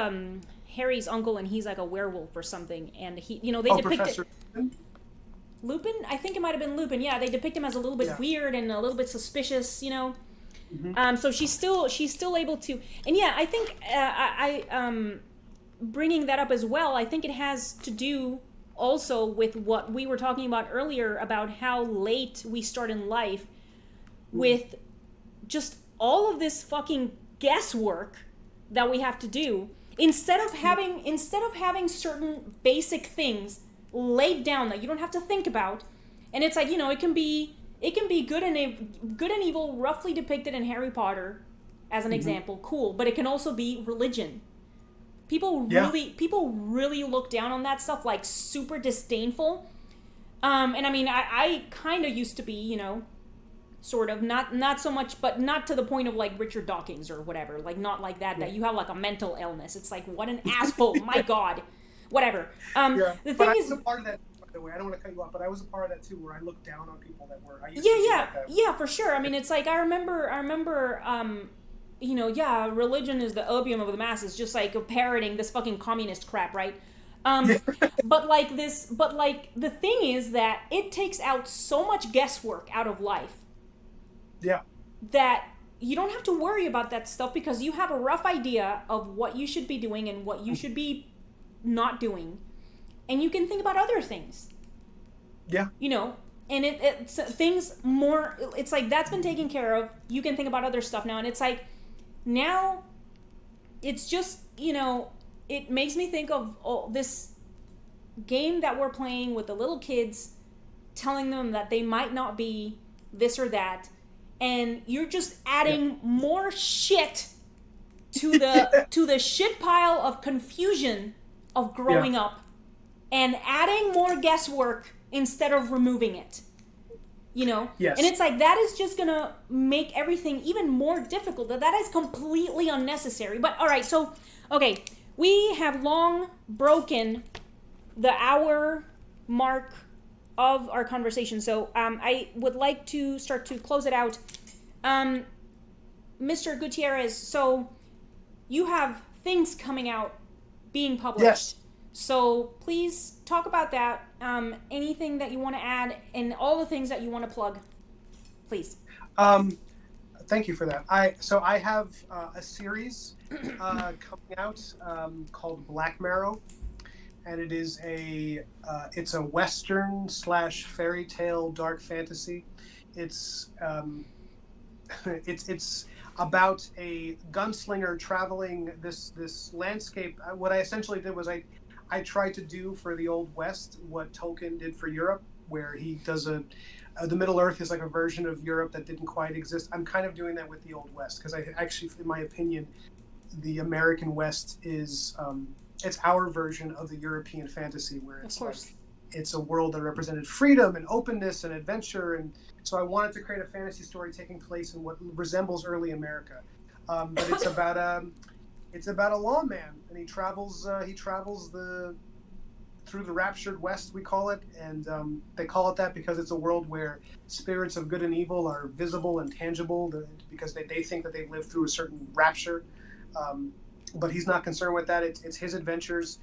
[SPEAKER 1] Harry's uncle, and he's like a werewolf or something, and they depict
[SPEAKER 2] Professor
[SPEAKER 1] Lupin? I think it might have been Lupin. Yeah, they depict him as a little bit weird and a little bit suspicious, So she's still able to, and I think bringing that up as well, I think it has to do also with what we were talking about earlier about how late we start in life with just all of this fucking guesswork that we have to do. Instead of having certain basic things laid down that you don't have to think about, and it's like, it can be good and evil roughly depicted in Harry Potter as an example, cool, but it can also be religion. People really look down on that stuff, like super disdainful. And I mean, I kind of used to be, sort of, not so much, but not to the point of like Richard Dawkins or whatever, like not like that you have like a mental illness. It's like, what an asshole, my God, whatever. The thing is,
[SPEAKER 2] I was a part of that, by the way. I don't want to cut you off, but I was a part of that too, where I looked down on people that were.
[SPEAKER 1] Yeah, for sure. I mean, it's like I remember. Religion is the opium of the masses, just like parroting this fucking communist crap, right? But the thing is that it takes out so much guesswork out of life.
[SPEAKER 2] Yeah.
[SPEAKER 1] That you don't have to worry about that stuff because you have a rough idea of what you should be doing and what you should be not doing. And you can think about other things.
[SPEAKER 2] Yeah.
[SPEAKER 1] And it's things more, it's like that's been taken care of. You can think about other stuff now. And it's like, now it's just, it makes me think of this game that we're playing with the little kids, telling them that they might not be this or that. And you're just adding more shit to the shit pile of confusion of growing up, and adding more guesswork instead of removing it.
[SPEAKER 2] Yes.
[SPEAKER 1] And it's like, that is just gonna make everything even more difficult. That is completely unnecessary. But all right, so okay, we have long broken the hour mark of our conversation. So I would like to start to close it out. Mr. Gutierrez, so you have things coming out, being published.
[SPEAKER 2] Yes.
[SPEAKER 1] So please talk about that. Anything that you want to add, and all the things that you want to plug, please.
[SPEAKER 2] Thank you for that. I have a series coming out called Black Marrow, and it is it's a Western / fairy tale dark fantasy. It's it's about a gunslinger traveling this landscape. What I essentially did was I tried to do for the Old West what Tolkien did for Europe, where he does the Middle Earth is like a version of Europe that didn't quite exist. I'm kind of doing that with the Old West because I actually, in my opinion, the American West is it's our version of the European fantasy, where it's like it's a world that represented freedom and openness and adventure. And so I wanted to create a fantasy story taking place in what resembles early America, but it's about a lawman, and he travels through the raptured West, we call it, and they call it that because it's a world where spirits of good and evil are visible and tangible, because they think that they've lived through a certain rapture. But he's not concerned with that. It's his adventures,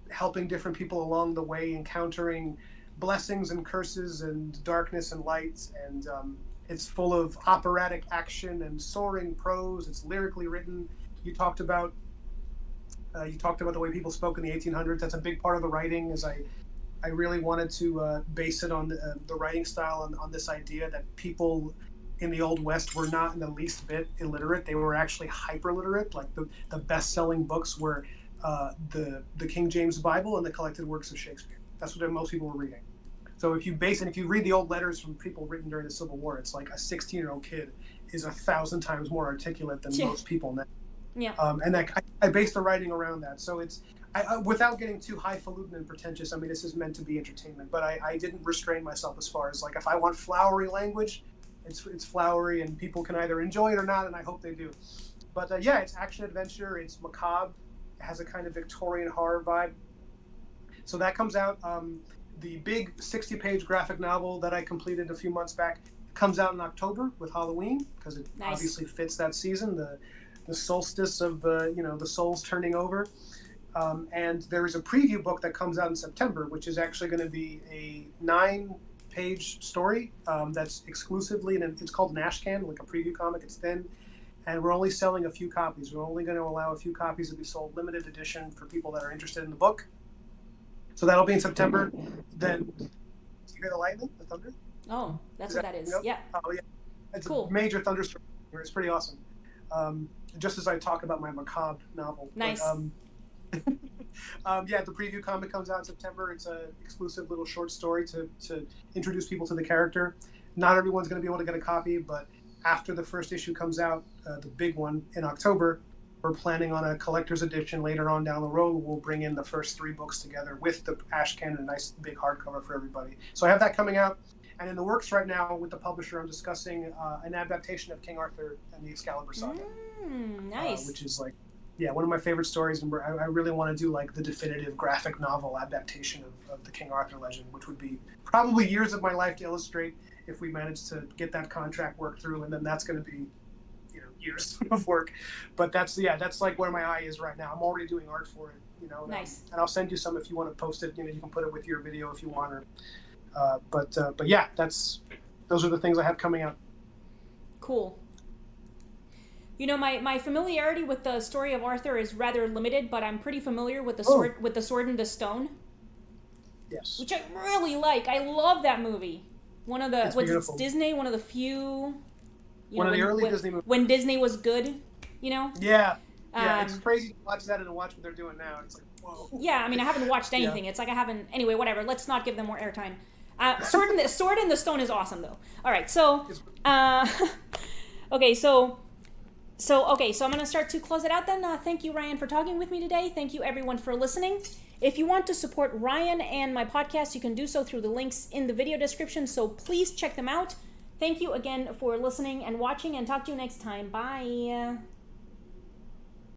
[SPEAKER 2] helping different people along the way, encountering blessings and curses and darkness and light, and it's full of operatic action and soaring prose. It's lyrically written. You talked about the way people spoke in the 1800s. That's a big part of the writing. I really wanted to base it on the writing style on this idea that people in the Old West were not in the least bit illiterate. They were actually hyper-literate. Like the best-selling books were the King James Bible and the collected works of Shakespeare. That's what most people were reading. So if you read the old letters from people written during the Civil War, it's like a 16-year-old kid is 1,000 times more articulate than most people now.
[SPEAKER 1] Yeah.
[SPEAKER 2] And I based the writing around that. So it's without getting too highfalutin and pretentious. I mean, this is meant to be entertainment, but I didn't restrain myself as far as like if I want flowery language, it's flowery, and people can either enjoy it or not, and I hope they do. But yeah, it's action adventure. It's macabre. It has a kind of Victorian horror vibe. So that comes out. The big 60-page graphic novel that I completed a few months back comes out in October with Halloween, because it obviously fits that season. The solstice of the souls turning over, and there is a preview book that comes out in September, which is actually going to be a 9-page story that's exclusively, and it's called Nashcan, like a preview comic. It's thin, and we're only selling a few copies. We're only going to allow a few copies to be sold, limited edition, for people that are interested in the book. So that'll be in September. Then, do you hear the lightning, the thunder?
[SPEAKER 1] Oh, that's what that is. Yeah.
[SPEAKER 2] Oh yeah, it's
[SPEAKER 1] cool.
[SPEAKER 2] A major thunderstorm. It's pretty awesome. Just as I talk about my macabre novel.
[SPEAKER 1] Nice.
[SPEAKER 2] But, yeah, the preview comic comes out in September. It's an exclusive little short story to introduce people to the character. Not everyone's going to be able to get a copy, but after the first issue comes out, the big one in October, we're planning on a collector's edition later on down the road. We'll bring in the first 3 books together with the Ashcan and a nice big hardcover for everybody. So I have that coming out. And in the works right now with the publisher, I'm discussing an adaptation of King Arthur and the Excalibur Saga.
[SPEAKER 1] Nice.
[SPEAKER 2] Which is like, yeah, one of my favorite stories. And I really want to do like the definitive graphic novel adaptation of the King Arthur legend, which would be probably years of my life to illustrate if we manage to get that contract worked through. And then that's going to be, years of work. But that's like where my eye is right now. I'm already doing art for it,
[SPEAKER 1] Nice.
[SPEAKER 2] And I'll send you some if you want to post it. You can put it with your video if you want. Or, but yeah, those are the things I have coming out.
[SPEAKER 1] Cool. My familiarity with the story of Arthur is rather limited, but I'm pretty familiar with the Sword and the Stone.
[SPEAKER 2] Yes.
[SPEAKER 1] Which I really like. I love that movie. It's Disney, one of the few.
[SPEAKER 2] One of the early Disney movies.
[SPEAKER 1] When Disney was good,
[SPEAKER 2] Yeah. It's crazy to watch that and to watch what they're doing now. It's like, whoa.
[SPEAKER 1] Yeah, I mean, I haven't watched anything. Yeah. It's like I haven't. Anyway, whatever. Let's not give them more airtime. Sword and the Stone is awesome, though. All right, so, okay, so I'm gonna start to close it out. Then, thank you, Ryan, for talking with me today. Thank you, everyone, for listening. If you want to support Ryan and my podcast, you can do so through the links in the video description. So please check them out. Thank you again for listening and watching, and talk to you next time. Bye.